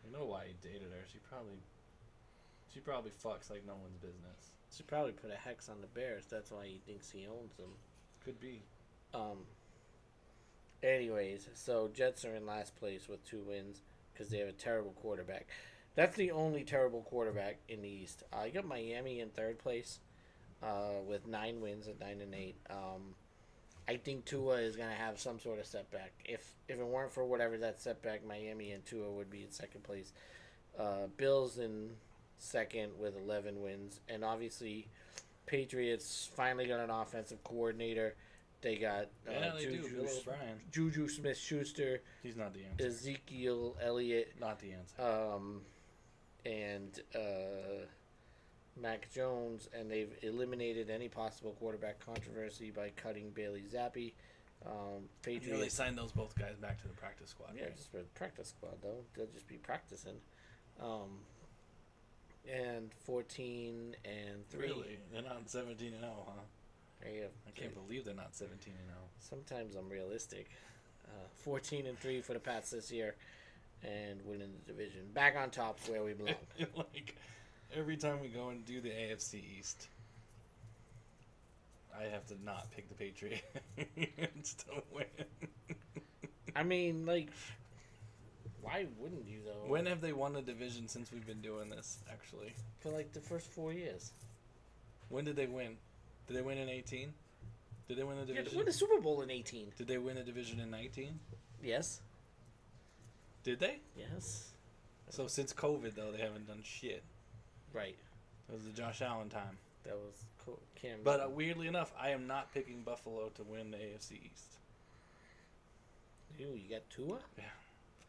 You know why he dated her? She probably fucks like no one's business. She probably put a hex on the Bears. That's why he thinks he owns them. Could be. Anyways, so Jets are in last place with 2 wins because they have a terrible quarterback. That's the only terrible quarterback in the East. I got Miami in 3rd place with 9 wins at 9-8. I think Tua is gonna have some sort of setback. If it weren't for whatever that setback, Miami and Tua would be in 2nd place. Bills in 2nd with 11 wins, and obviously Patriots finally got an offensive coordinator. They got Yeah, they do. Bill O'Brien. Juju Smith-Schuster, He's not the answer. Ezekiel Elliott, Not the answer. and Mac Jones, and they've eliminated any possible quarterback controversy by cutting Bailey Zappi. You know, they Patriots, signed those both guys back to the practice squad. yeah, Right? just for the practice squad though. They'll just be practicing. And 14 and 3. Really? They're not 17-0, huh? Yeah, I can't believe they're not 17-0. sometimes I'm realistic. 14 and 3 for the Pats this year, and winning the division. Back on top's where we belong. Like every time we go and do the AFC East, I have to not pick the Patriots to win. I mean, like, why wouldn't you though? When have they won the division since we've been doing this? Actually, For like the first 4 years. when did they win? Did they win in 18? Did they win the Yeah, division? they won the Super Bowl in 18. Did they win the division in 19? Yes. Did they? Yes. So since COVID though, they haven't done shit. Right. It was the Josh Allen time. That was cool. Cam. But weirdly enough, I am not picking Buffalo to win the AFC East. you got Tua?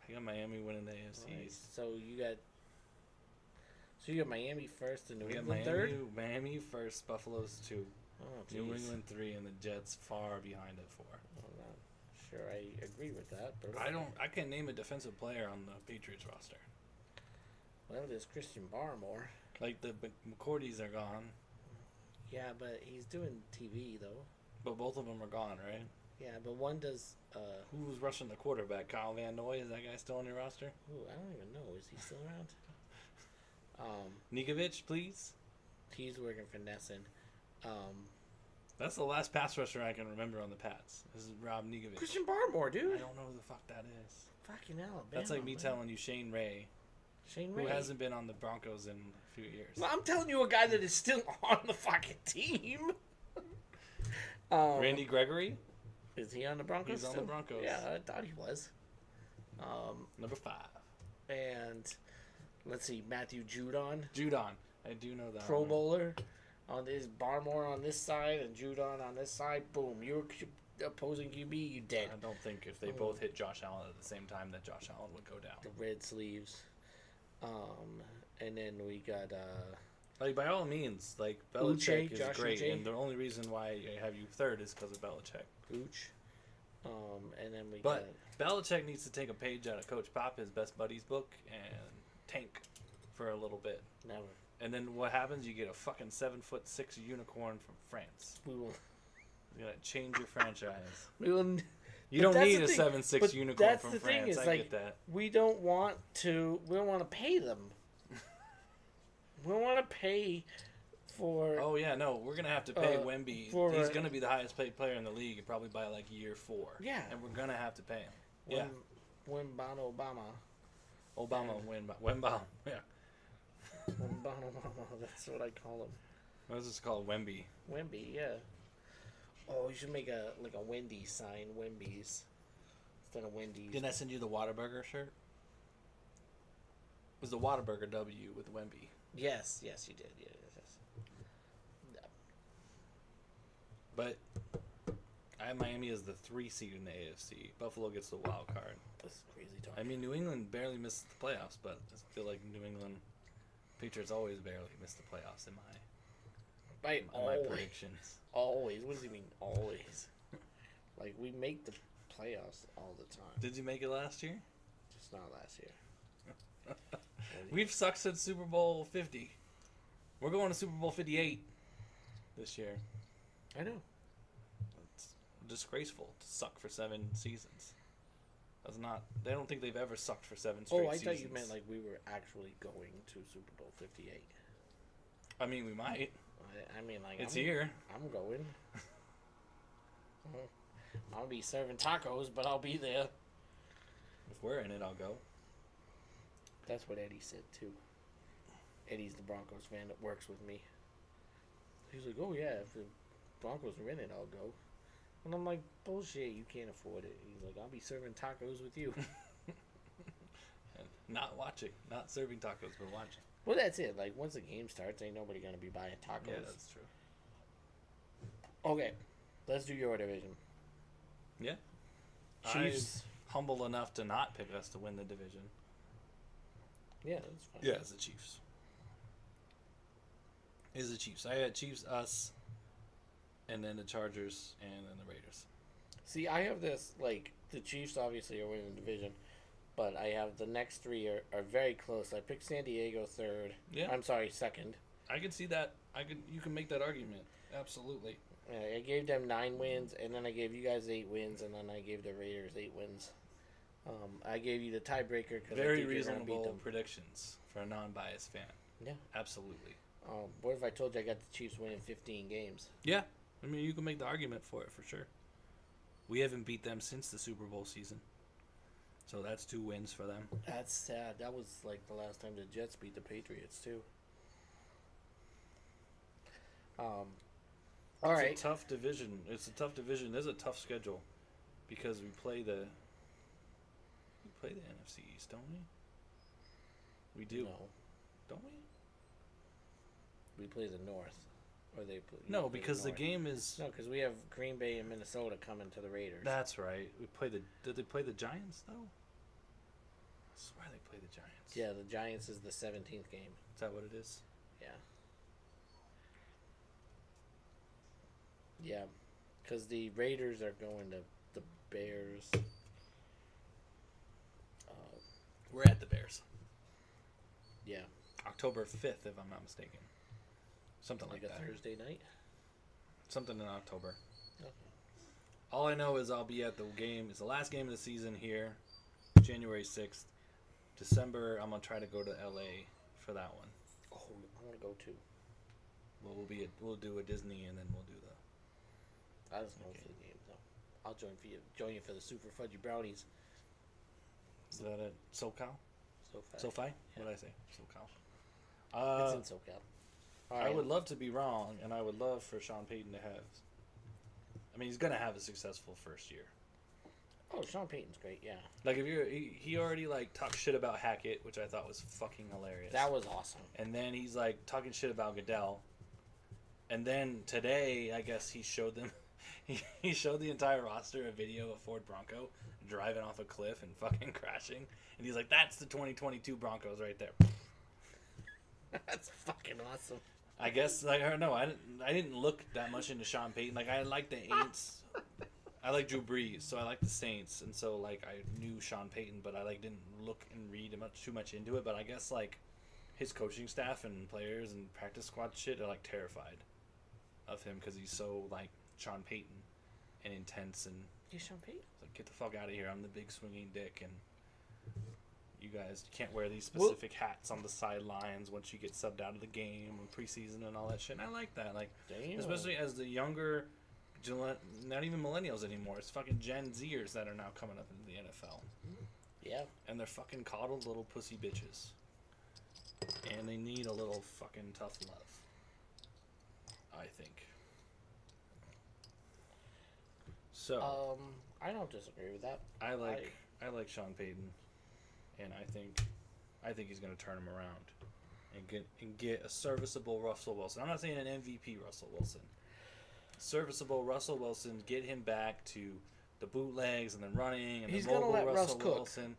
I got Miami winning the AFC Right. East. So you got Miami first and New We got England Miami, third? Miami first, Buffalo's 2, Oh, New jeez. England 3, and the Jets far behind at 4. I'm not sure I agree with that, but I can't name a defensive player on the Patriots roster. well, there's Christian Barmore. Like the McCourties are gone, Yeah, but he's doing TV though. but both of them are gone, right? Yeah, but one does. Who's rushing the quarterback? Kyle Van Noy, is that guy still on your roster? Ooh, I don't even know. Is he still around? Nikovic, please. He's working for Nesson. That's the last pass rusher I can remember on the Pats. This is Rob Nikovic. Christian Barmore, I dude. don't know who the fuck that is. Fucking Alabama. That's like me man. telling you Shane Ray, Shane Ray. who hasn't been on the Broncos in a few years. Well, I'm telling you a guy that is still on the fucking team. Randy Gregory, Is he on the Broncos? He's on the still? Broncos. Yeah, I thought he was. number 5. And let's see, Matthew Judon, Judon, I do know that. Pro one. Bowler. On this Barmore on this side and Judon on this side. Boom, you're opposing QB, you dead. I don't think if they both hit Josh Allen at the same time that Josh Allen would go down. The red sleeves. And then we got Like, by all means, like, Uche, Belichick is Josh great, Uche. and the only reason why I have you third is because of Belichick. Gooch. And then we But Belichick needs to take a page out of Coach Pop, his best buddy's book, and tank for a little bit. got never. And then what happens? You get a fucking 7'6" unicorn from France. We will. It's gonna change your franchise. We will. You don't that's need the a thing. 7'6" But unicorn that's from the thing France. is, I like, get that. We don't want to. We don't want to pay them. We don't want to pay for. Oh yeah, no, we're gonna have to pay Wemby. for, He's gonna be the highest paid player in the league, probably by like year 4. Yeah. and we're gonna have to pay him. Yeah, Wembano Obama. Obama Wemba. Yeah, Wembano Obama. That's what I call him. what is this called? Wemby. Wemby, yeah. Oh, you should make a Wendy's sign, Wemby's, instead of Wendy's. Didn't I send you the Whataburger shirt? It was the Whataburger W with Wemby. Yes, you did. Yes. But I have Miami as the 3 seed in the AFC. Buffalo gets the wild card. This is crazy talk. I mean, New England barely missed the playoffs, but I feel like New England Patriots always barely miss the playoffs in my always, predictions. always. What does he mean, always? Like, we make the playoffs all the time. Did you make it last year? Just not last year. We've sucked since Super Bowl 50. We're going to Super Bowl 58 this year. I know. It's disgraceful to suck for 7 seasons. That's not. They don't think they've ever sucked for 7 straight I seasons. thought you meant like we were actually going to Super Bowl 58. I mean, we might. I mean, like, It's here. I'm going. I'll be serving tacos, but I'll be there. If we're in it, I'll go. That's what Eddie said too. Eddie's the Broncos fan that works with me. He's like, "Oh yeah, if the Broncos are in it, I'll go." And I'm like, "Bullshit, you can't afford it." He's like, "I'll be serving tacos with you." And not watching, not serving tacos, but watching. Well, that's it. Like, once the game starts, ain't nobody gonna be buying tacos. Yeah, that's true. Okay, let's do your division. Yeah. Chiefs. I'm humble enough to not pick us to win the division. Yeah, that's fine. Yeah, it's the Chiefs. It's the Chiefs. I had Chiefs, us, and then the Chargers, and then the Raiders. See, I have this, like, the Chiefs obviously are winning the division, but I have the next 3 are very close. I picked San Diego third. Yeah. I'm sorry, second. I can see that. You can make that argument. Absolutely. I gave them 9 wins, and then I gave you guys 8 wins, and then I gave the Raiders 8 wins. I gave you the tiebreaker because I Very think you're gonna beat reasonable them. predictions for a non-biased fan. Yeah. Absolutely. What if I told you I got the Chiefs winning 15 games? Yeah. I mean, you can make the argument for it for sure. We haven't beat them since the Super Bowl season. So that's 2 wins for them. That's sad. That was like the last time the Jets beat the Patriots too. All right. It's a tough division. There's a tough schedule because we play the NFC East, don't we? We do, No, don't we? we play the North, or they play. No, you play because the North. game is. No, because we have Green Bay and Minnesota coming to the Raiders. That's right. We play the. Did they play the Giants though? I swear they play the Giants. Yeah, the Giants is the 17th game. Is that what it is? Yeah. Yeah, because the Raiders are going to the Bears. We're at the Bears. Yeah, October 5th, if I'm not mistaken. Something like a that. Thursday night. Something in October. Okay. All I know is I'll be at the game. It's the last game of the season here, January 6th. December, I'm gonna try to go to LA for that one. Oh, I want to go too. We'll do a Disney and then we'll do the. I was going for the game though. I'll join for you. Join you for the Super Fudgy Brownies. Is that at SoCal? SoFi. SoFi? Yeah. What did I say? SoCal. It's in SoCal. All I right. would love to be wrong, and I would love for Sean Payton to have. I mean, he's gonna have a successful first year. Oh, Sean Payton's great. Yeah, Like if he already like talked shit about Hackett, which I thought was fucking hilarious. that was awesome. And then he's like talking shit about Goodell. And then today, I guess he showed them he showed the entire roster a video of Ford Bronco driving off a cliff and fucking crashing, and he's like, "That's the 2022 Broncos right there." That's fucking awesome. I guess like I don't know. I didn't look that much into Sean Payton. Like I like the Aints. I like Drew Brees, so I like the Saints, and so like I knew Sean Payton, but I like didn't look and read too much into it. But I guess like his coaching staff and players and practice squad shit are like terrified of him because he's so like Sean Payton and intense and You Sean Payton? like get the fuck out of here. I'm the big swinging dick, and you guys can't wear these specific hats on the sidelines once you get subbed out of the game and preseason and all that shit. And I like that, like Damn. especially as the younger. Not even millennials anymore. It's fucking Gen Zers that are now coming up into the NFL. Yeah. And they're fucking coddled little pussy bitches. And they need a little fucking tough love. I think. So I don't disagree with that. I like Sean Payton, and I think he's gonna turn him around and get a serviceable Russell Wilson. I'm not saying an MVP Russell Wilson. Serviceable Russell Wilson, get him back to the bootlegs and then running and He's the gonna mobile let Russ Russell cook. Wilson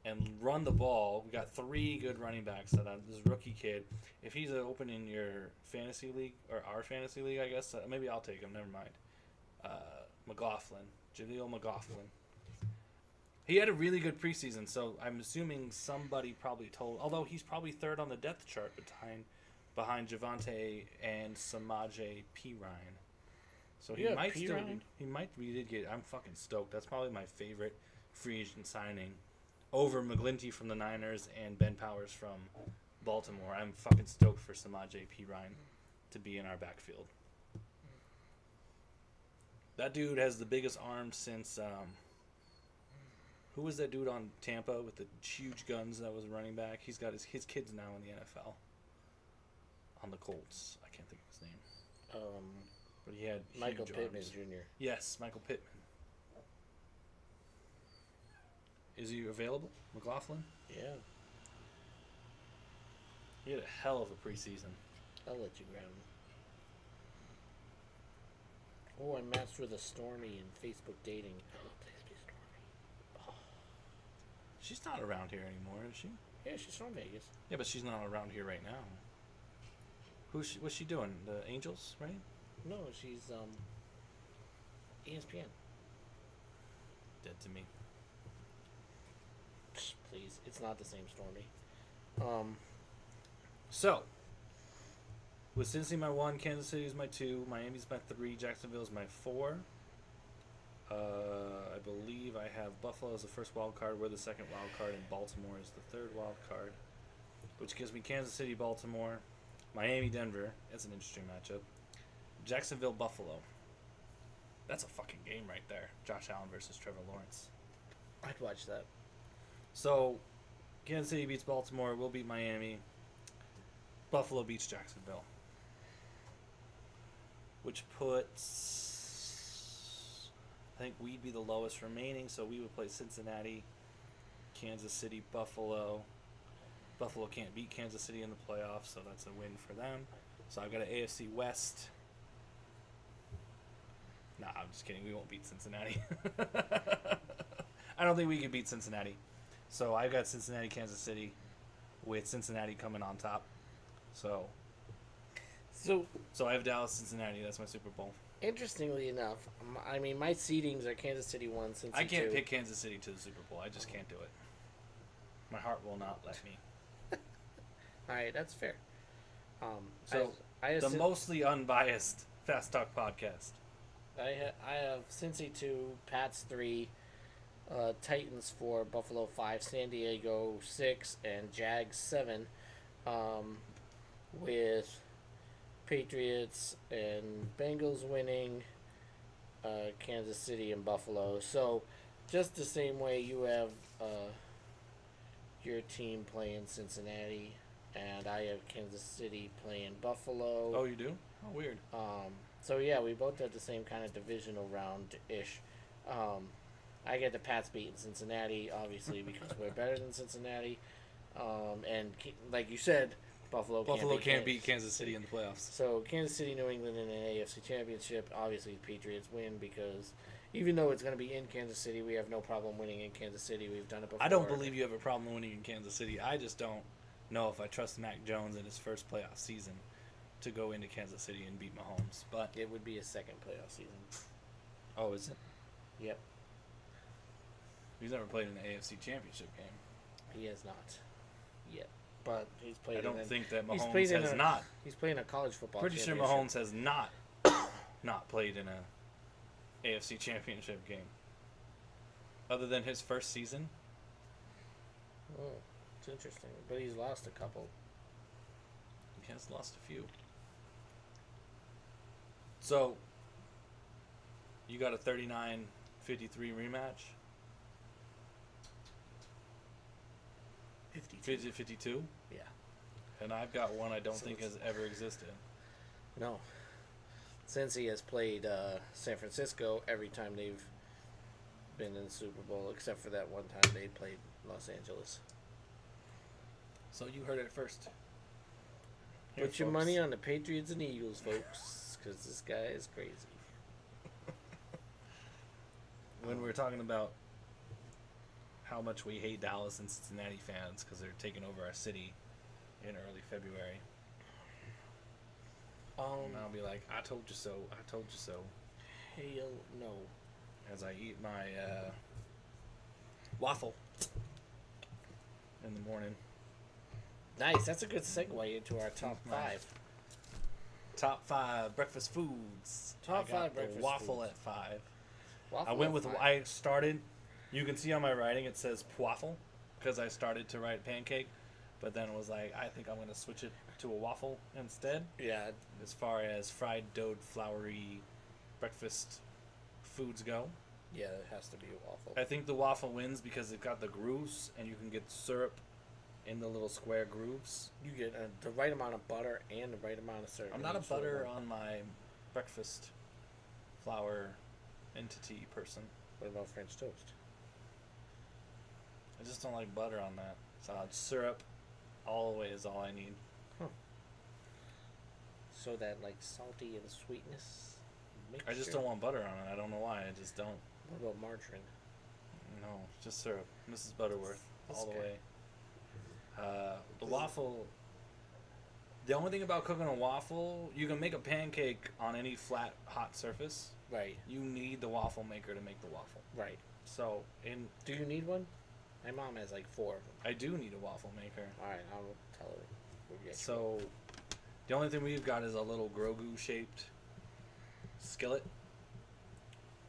and run the ball. We got 3 good running backs that this rookie kid. If he's open in your fantasy league or our fantasy league, I guess maybe I'll take him. Never mind. McLaughlin, Jaleel McLaughlin. He had a really good preseason, so I'm assuming somebody probably told. Although he's probably third on the depth chart behind Javonte and Samaje Perine. So he might still. He might. We did get. I'm fucking stoked. That's probably my favorite free agent signing, over McGlinchey from the Niners and Ben Powers from Baltimore. I'm fucking stoked for Samaje Perine to be in our backfield. That dude has the biggest arm since. Who was that dude on Tampa with the huge guns that was running back? He's got his kids now in the NFL. On the Colts, I can't think of his name. But he had Michael huge Pittman arms. Jr. Yes, Michael Pittman. Is he available, McLaughlin? Yeah. He had a hell of a preseason. I'll let you grab him. Oh, I matched with a Stormy in Facebook dating. Please be Stormy. She's not around here anymore, is she? Yeah, she's from Vegas. Yeah, but she's not around here right now. What's she doing? The Angels, right? No, she's ESPN. Dead to me. Psh, please, it's not the same Stormy. So, with Cincy my 1, Kansas City is my 2, Miami's my 3, Jacksonville is my 4. I believe I have Buffalo as the first wild card, we're the second wild card, and Baltimore is the third wild card, which gives me Kansas City, Baltimore, Miami, Denver. That's an interesting matchup. Jacksonville, Buffalo. That's a fucking game right there. Josh Allen versus Trevor Lawrence. I'd watch that. So, Kansas City beats Baltimore. We'll beat Miami. Buffalo beats Jacksonville. Which puts... I think we'd be the lowest remaining, so we would play Cincinnati, Kansas City, Buffalo. Buffalo can't beat Kansas City in the playoffs, so that's a win for them. So I've got an AFC West. Nah, I'm just kidding. We won't beat Cincinnati. I don't think we can beat Cincinnati. So I've got Cincinnati, Kansas City, with Cincinnati coming on top. So I have Dallas, Cincinnati. That's my Super Bowl. Interestingly enough, I mean, my seedings are Kansas City 1, Cincy 2. I can't pick Kansas City to the Super Bowl. I just can't do it. My heart will not let me. All right, that's fair. So I the mostly unbiased Fast Talk podcast. I have Cincy 2, Pats 3, Titans 4, Buffalo 5, San Diego 6, and Jags 7, with Patriots and Bengals winning, Kansas City and Buffalo. So just the same way you have your team playing Cincinnati, and I have Kansas City playing Buffalo. Oh, you do? Oh, weird. So yeah, we both have the same kind of divisional round-ish. I get the Pats beating Cincinnati, obviously, because we're better than Cincinnati. And like you said, Buffalo can't beat Kansas City in the playoffs. So Kansas City, New England in an AFC Championship. Obviously, the Patriots win because even though it's going to be in Kansas City, we have no problem winning in Kansas City. We've done it before. I don't believe you have a problem winning in Kansas City. I just don't know if I trust Mac Jones in his first playoff season to go into Kansas City and beat Mahomes. But It would be his second playoff season. oh, is it? Yep, He's never played in the AFC Championship game. he has not yet, but he's played. I don't think that he's Mahomes played in has a- not. He's playing a college football. Pretty sure championship. Mahomes has not played in a AFC Championship game. Other than his first season. Oh, it's interesting, but he's lost a couple. He has lost a few. So, you got a 39-53 rematch? 52? Yeah. And I've got one I don't So think it's- has ever existed. No. Since he has played San Francisco every time they've been in the Super Bowl, except for that one time they played Los Angeles. So you heard it first. Here, Put your folks. money on the Patriots and Eagles, folks, because this guy is crazy. When we're talking about how much we hate Dallas and Cincinnati fans because they're taking over our city in early February, and I'll be like, I told you so, I told you so, Hell no. as I eat my waffle in the morning. Nice. That's a good segue into our top five. Top 5 breakfast foods. Top I got 5 the breakfast waffle foods. at 5. Waffle I went at with. five. I started. You can see on my writing it says waffle because I started to write pancake, but then was like, I think I'm gonna switch it to a waffle instead. Yeah. As far as fried dough, floury breakfast foods go, Yeah, it has to be a waffle. I think the waffle wins because it got the grooves and you can get syrup in the little square grooves. You get the right amount of butter and the right amount of syrup. I'm in not a each little butter one. on my breakfast flour entity person. What about French toast? I just don't like butter on that. So syrup all the way is all I need. So that like salty and sweetness. I just don't want butter on it. I don't know why. I just don't. What about margarine? No, just syrup. Mrs. Butterworth all the Okay. way. The waffle. The only thing about cooking a waffle, you can make a pancake on any flat, hot surface. Right. You need the waffle maker to make the waffle. Right. So, Do you need one? My mom has like 4 of them. I do need a waffle maker. All right, I'll tell her. We'll get you So, the only thing we've got is a little Grogu shaped skillet.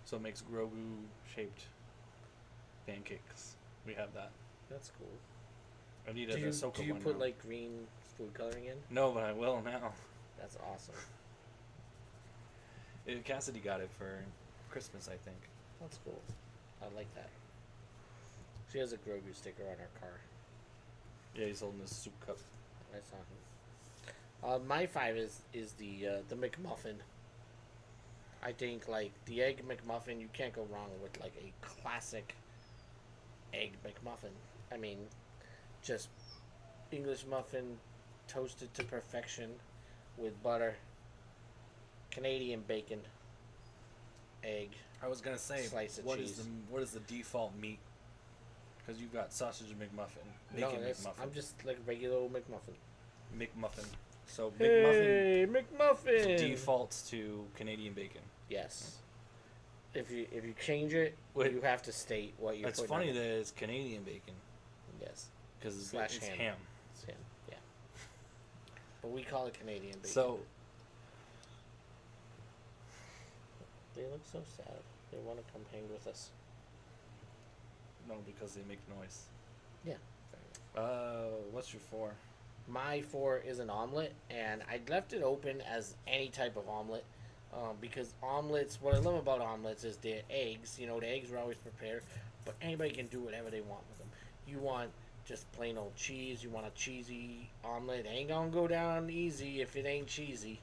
So it makes Grogu shaped pancakes. We have that. one. That's cool. I need Do a you, Ahsoka do you one put now. like green food coloring in? No, but I will now. That's awesome. Cassidy got it for Christmas, I think. That's cool. I like that. She has a Grogu sticker on her car. Yeah, he's holding his soup cup. That's awesome. My 5 is the McMuffin. I think like the egg McMuffin, you can't go wrong with like a classic egg McMuffin. I mean, just English muffin toasted to perfection with butter, Canadian bacon, egg. I was gonna say, Slice of what is cheese. what is the default meat? Because you've got sausage McMuffin, No, bacon that's, McMuffin, I'm just like regular old McMuffin. McMuffin. So McMuffin Hey, McMuffin. defaults to Canadian bacon. Yes. If you change it, Wait. you have to state what you're. It's putting funny on. that it's Canadian bacon Yes. because it's, Slash it's ham. ham. It's him. Yeah. But we call it Canadian bacon. So They look so sad. They want to come hang with us. no, because they make noise. Yeah. What's your 4? My 4 is an omelet, and I left it open as any type of omelet. Because omelets, what I love about omelets is their eggs. You know, the eggs are always prepared, but anybody can do whatever they want with them. You want just plain old cheese. You want a cheesy omelet. It ain't gonna go down easy if it ain't cheesy.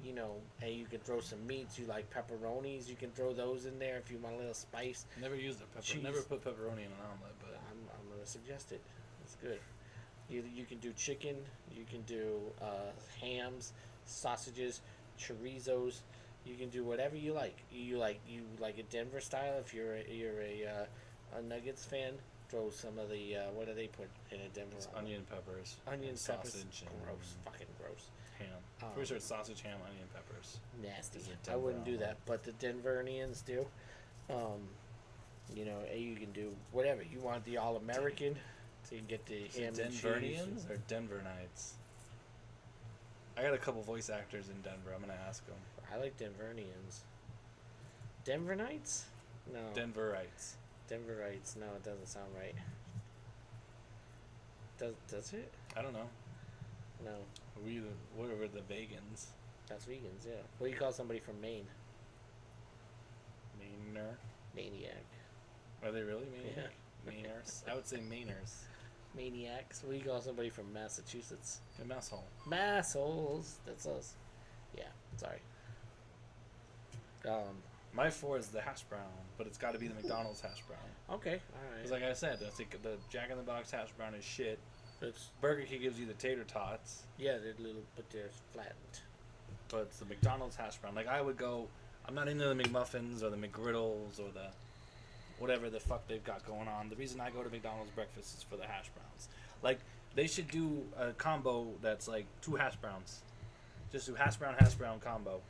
You know, and you can throw some meats. You like pepperonis, you can throw those in there if you want a little spice. Never used a pepper. Cheese. Never put pepperoni in an omelet, but I'm gonna suggest it. It's good. You can do chicken. You can do hams, sausages, chorizos. You can do whatever you like. You like a Denver style. If you're a Nuggets fan, throw some of the what do they put in a Denver? It's onion peppers, Onion and peppers. sausage, Gross. Fucking gross. and ham. Um, Pretty sure it's sausage, ham, onion peppers. Nasty. Is it I Denver wouldn't do omelet? that, but the Denverians do. You know, you can do whatever you want. The All American, so you can get the Is ham it and cheese. Denverians or Denver Knights? I got a couple voice actors in Denver. I'm gonna ask them. I like Denverians. Denver Knights? No. Denverites. Denverites? No, it doesn't sound right. Does it? I don't know. No, What were the vegans? that's vegans. Yeah. What do you call somebody from Maine? Mainer. Maniac. Are they really Mainer? Yeah. Mainers. I would say Mainers. Maniacs. What do you call somebody from Massachusetts? A mouse hole. Massholes. That's us. Yeah. Sorry. My four is the hash brown, but it's got to be the McDonald's hash brown. Okay. All Because right. like I said, I think the Jack in the Box hash brown is shit. It's Burger King gives you the tater tots, yeah, they're little, but they're flattened. but it's the McDonald's hash brown. Like I would go, I'm not into the McMuffins or the McGriddles or the whatever the fuck they've got going on. The reason I go to McDonald's breakfast is for the hash browns. Like they should do a combo that's like 2 hash browns. Just do hash brown combo.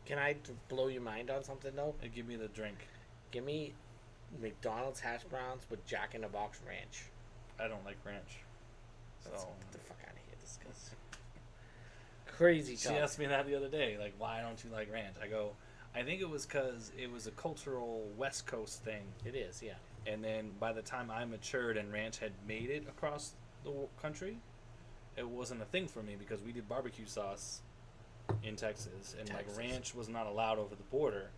Can I blow your mind on something though? And give me the drink. Give me McDonald's hash browns with Jack in the Box ranch. I don't like ranch. So Get the fuck out of here, discuss. Crazy she talk. asked me that the other day, like, why don't you like ranch? I go, I think it was because it was a cultural West Coast thing. It is, yeah. And then by the time I matured and ranch had made it across the country, it wasn't a thing for me because we did barbecue sauce in Texas, and like ranch was not allowed over the border.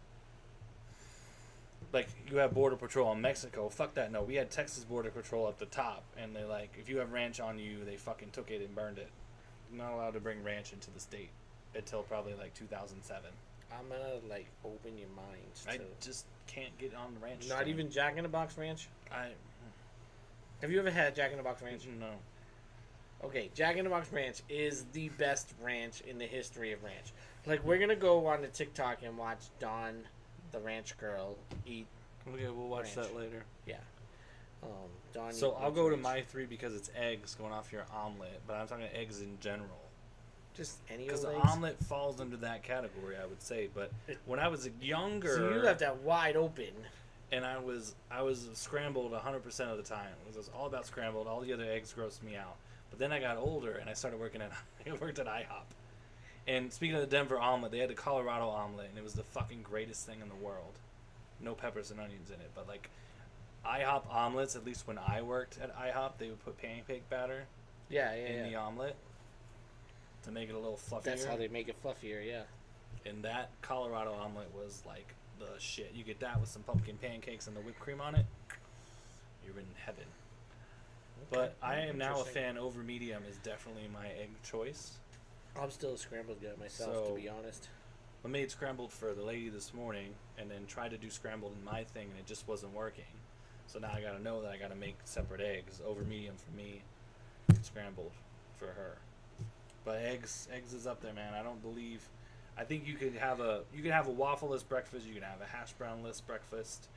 Like you have border patrol in Mexico, fuck that. No, we had Texas border patrol up the top, and they like if you have ranch on you, they fucking took it and burned it. You're not allowed to bring ranch into the state until probably like 2007. I'm gonna like open your mind. I To just can't get on the ranch. not train. even Jack in the Box ranch. I Have you ever had Jack in the Box ranch? no. Okay, Jack in the Box ranch is the best ranch in the history of ranch. Like we're gonna go on to TikTok and watch Dawn, the ranch girl, eat. Okay, we'll watch Ranch. that later. Yeah. Dawn. So eat I'll go to ranch. my 3 because it's eggs going off your omelet, but I'm talking eggs in general. Just any Because of the those. omelet falls under that category, I would say. But when I was younger, So you have that wide open. and I was scrambled 100% of the time. It was all about scrambled. All the other eggs grossed me out. But then I got older and I started working at I worked at IHOP. And speaking of the Denver omelet, they had the Colorado omelet, and it was the fucking greatest thing in the world. No peppers and onions in it, but like IHOP omelets, at least when I worked at IHOP, they would put pancake batter Yeah, in yeah. the omelet to make it a little fluffier. That's how they make it fluffier. Yeah. And that Colorado omelet was like the shit. You get that with some pumpkin pancakes and the whipped cream on it, you're in heaven. But I am now a Interesting. fan. Over medium is definitely my egg choice. I'm still a scrambled guy myself, So- to be honest. I made scrambled for the lady this morning, and then tried to do scrambled in my thing, and it just wasn't working. So now I gotta know that I gotta make separate eggs. Over medium for me, scrambled for her. But eggs is up there, man. I think you could have a waffle-less breakfast. You can have a hash brown-less breakfast.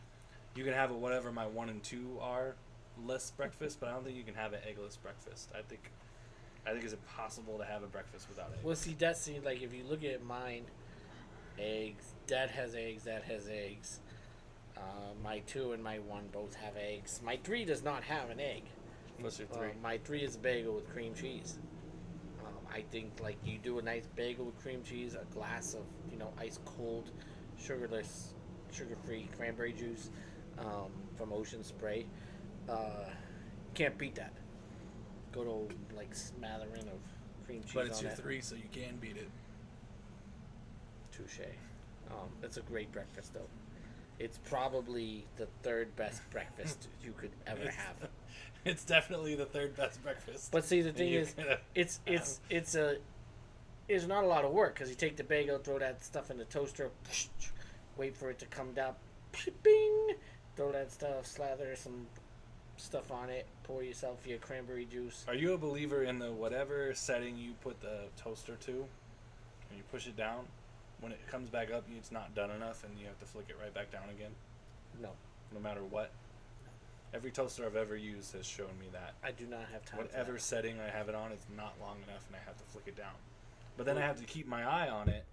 You can have a whatever my 1 and 2 are less breakfast, but I don't think you can have an eggless breakfast. I think it's impossible to have a breakfast without eggs. Well, see, that's like if you look at mine, eggs. Dad has eggs. That has eggs. My 2 and my 1 both have eggs. My 3 does not have an egg. What's your 3? My 3 is a bagel with cream cheese. I think like you do a nice bagel with cream cheese, a glass of ice cold, sugarless, sugar-free cranberry juice from Ocean Spray. Can't beat that. Good old like smattering of cream cheese. But it's on your that. 3, so you can beat it. Touche. It's a great breakfast though. It's probably the 3rd best breakfast you could ever have. It's definitely the 3rd best breakfast. But see, the thing you're is, gonna it's not a lot of work because you take the bagel, throw that stuff in the toaster, wait for it to come down, bing, throw that stuff, slather some stuff on it. Pour yourself your cranberry juice. Are you a believer in the whatever setting you put the toaster to, and you push it down, when it comes back up, it's not done enough, and you have to flick it right back down again, No, no matter what? Every toaster I've ever used has shown me that. I do not have time. Whatever for that. setting I have it on, it's not long enough, and I have to flick it down. But then I have to keep my eye on it,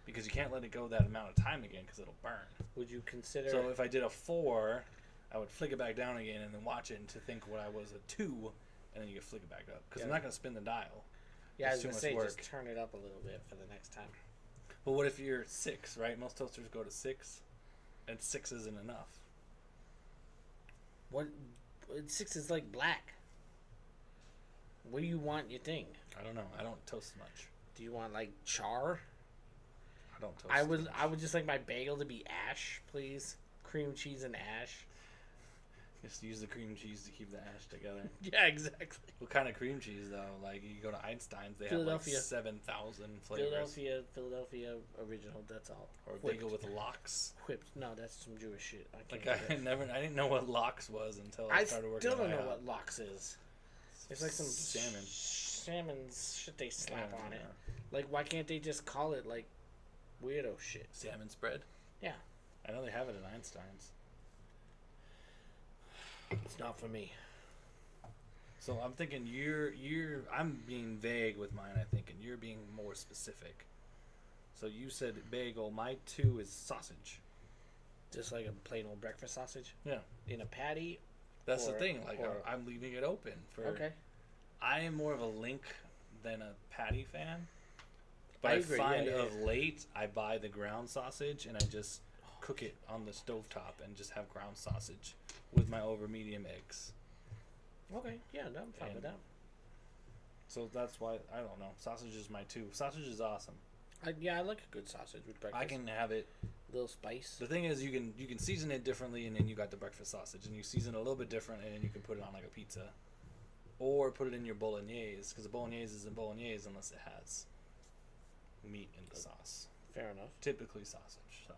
because you can't let it go that amount of time again, because it'll burn. Would you consider? So if I did a 4, I would flick it back down again, and then watch it and to think what I was a 2, and then you can flick it back up. Because I'm not going to spin the dial. Yeah, I was It's too gonna much say work. just turn it up a little bit for the next time. But what if you're 6, right? Most toasters go to 6, and 6 isn't enough. What? 6 is like black. What do you want your thing? I don't know. I don't toast much. Do you want like char? I don't toast. I would just like my bagel to be ash, please. Cream cheese and ash. Just use the cream cheese to keep the ash together. Yeah, exactly. What kind of cream cheese though? Like you go to Einstein's, they have like Philadelphia. 7,000 flavors. Philadelphia original. That's all. Or Whipped. bagel with lox. Whipped. No, that's some Jewish shit. I can't. Like do that. I didn't know what lox was until I I started working. still at don't know IHOP. what lox is. It's like some salmon. Salmon's shit they slap Yeah, on it. yeah. Like, why can't they just call it like weirdo shit? Salmon spread. Yeah, I know they have it at Einstein's. it's not for me. So I'm thinking I'm being vague with mine, I think, and you're being more specific. So you said bagel. My 2 is sausage. Just like a plain old breakfast sausage Yeah. in a patty. That's the Or- thing. Like or- I'm leaving it open for. Okay. I am more of a link than a patty fan. But I I, agree, find yeah, yeah, of late I buy the ground sausage and I just cook it on the stovetop and just have ground sausage with my over medium eggs. Okay. Yeah, no, I'm fine with And- that. So that's why I don't know. Sausage is my 2. Sausage is awesome. I like a good sausage with breakfast. I can have it. little spice. The thing is, you can season it differently, and then you got the breakfast sausage, and you season it a little bit different, and then you can put it on like a pizza, or put it in your bolognese, because the bolognese isn't bolognese unless it has meat in the sauce. Fair enough. Typically sausage. So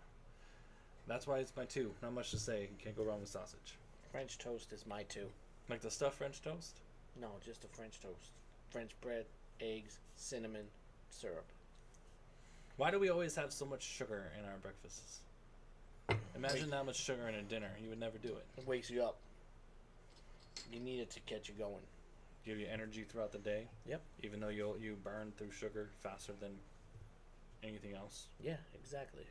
that's why it's my 2. Not much to say. You can't go wrong with sausage. French toast is my 2. Like the stuffed French toast. No, just a French toast. French bread, eggs, cinnamon, syrup. Why do we always have so much sugar in our breakfasts? Imagine that much sugar in a dinner. You would never do it. It wakes you up. You need it to get you going. Give you energy throughout the day. Yep. Even though you burn through sugar faster than anything else. Yeah, exactly.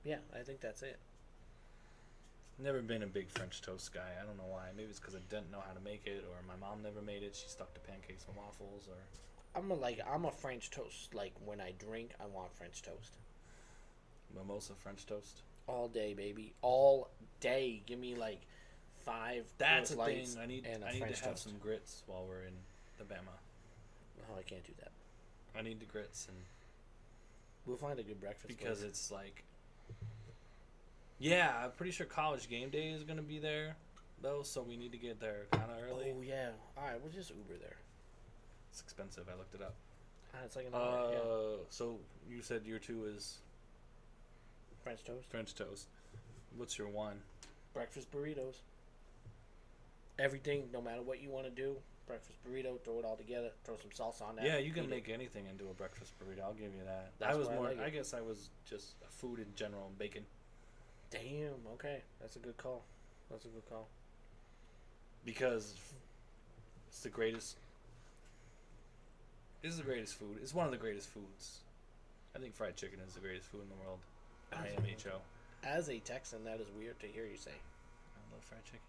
Yeah, I think that's it. Never been a big French toast guy. I don't know why. Maybe it's because I didn't know how to make it, or my mom never made it. She stuck to pancakes and waffles, or I'm a French toast. Like when I drink, I want French toast. mimosa French toast. All day, baby. All day. Give me like 5. That's a Coors thing. Lights I need and a to French have toast. some grits while we're in the Bama. No, I can't do that. I need the grits, and We'll find a good breakfast because place. it's like, yeah, I'm pretty sure college game day is gonna be there, though. So we need to get there kind of early. Oh yeah. All right, we'll just Uber there. It's expensive. I looked it up. It's like an hour. Yeah. So you said your 2 is French toast. French toast. What's your 1? Breakfast burritos. Everything, no matter what you want to do. Breakfast burrito. Throw it all together. Throw some salsa on that. Yeah, you can eat make it. anything into a breakfast burrito. I'll give you that. That's I was why I more. like it. I guess I was just food in general, bacon. Damn. Okay, that's a good call. That's a good call. Because it's the greatest. It's the greatest food. It's one of the greatest foods. I think fried chicken is the greatest food in the world. IMHO. As a Texan, that is weird to hear you say. I love fried chicken.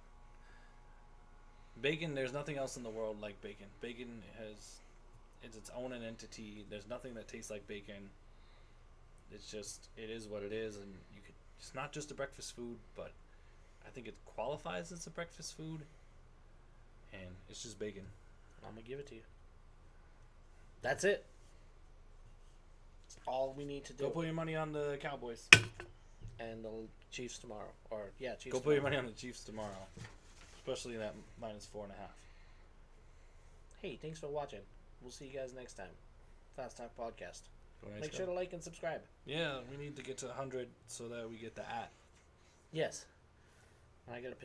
Bacon. There's nothing else in the world like bacon. Bacon it's its own entity. There's nothing that tastes like bacon. It's just it is what it is, and you could. It's not just a breakfast food, but I think it qualifies as a breakfast food. And it's just bacon. I'm gonna give it to you. That's it. That's all we need to do. Go put your money on the Cowboys. And the Chiefs tomorrow, or yeah, Chiefs. Go put your tomorrow. money on the Chiefs tomorrow, especially that -4.5. Hey, thanks for watching. We'll see you guys next time. Fast Talk Podcast. Nice Make guy. sure to like and subscribe. Yeah, we need to get to 100 so that we get the @ Yes. I gotta piss.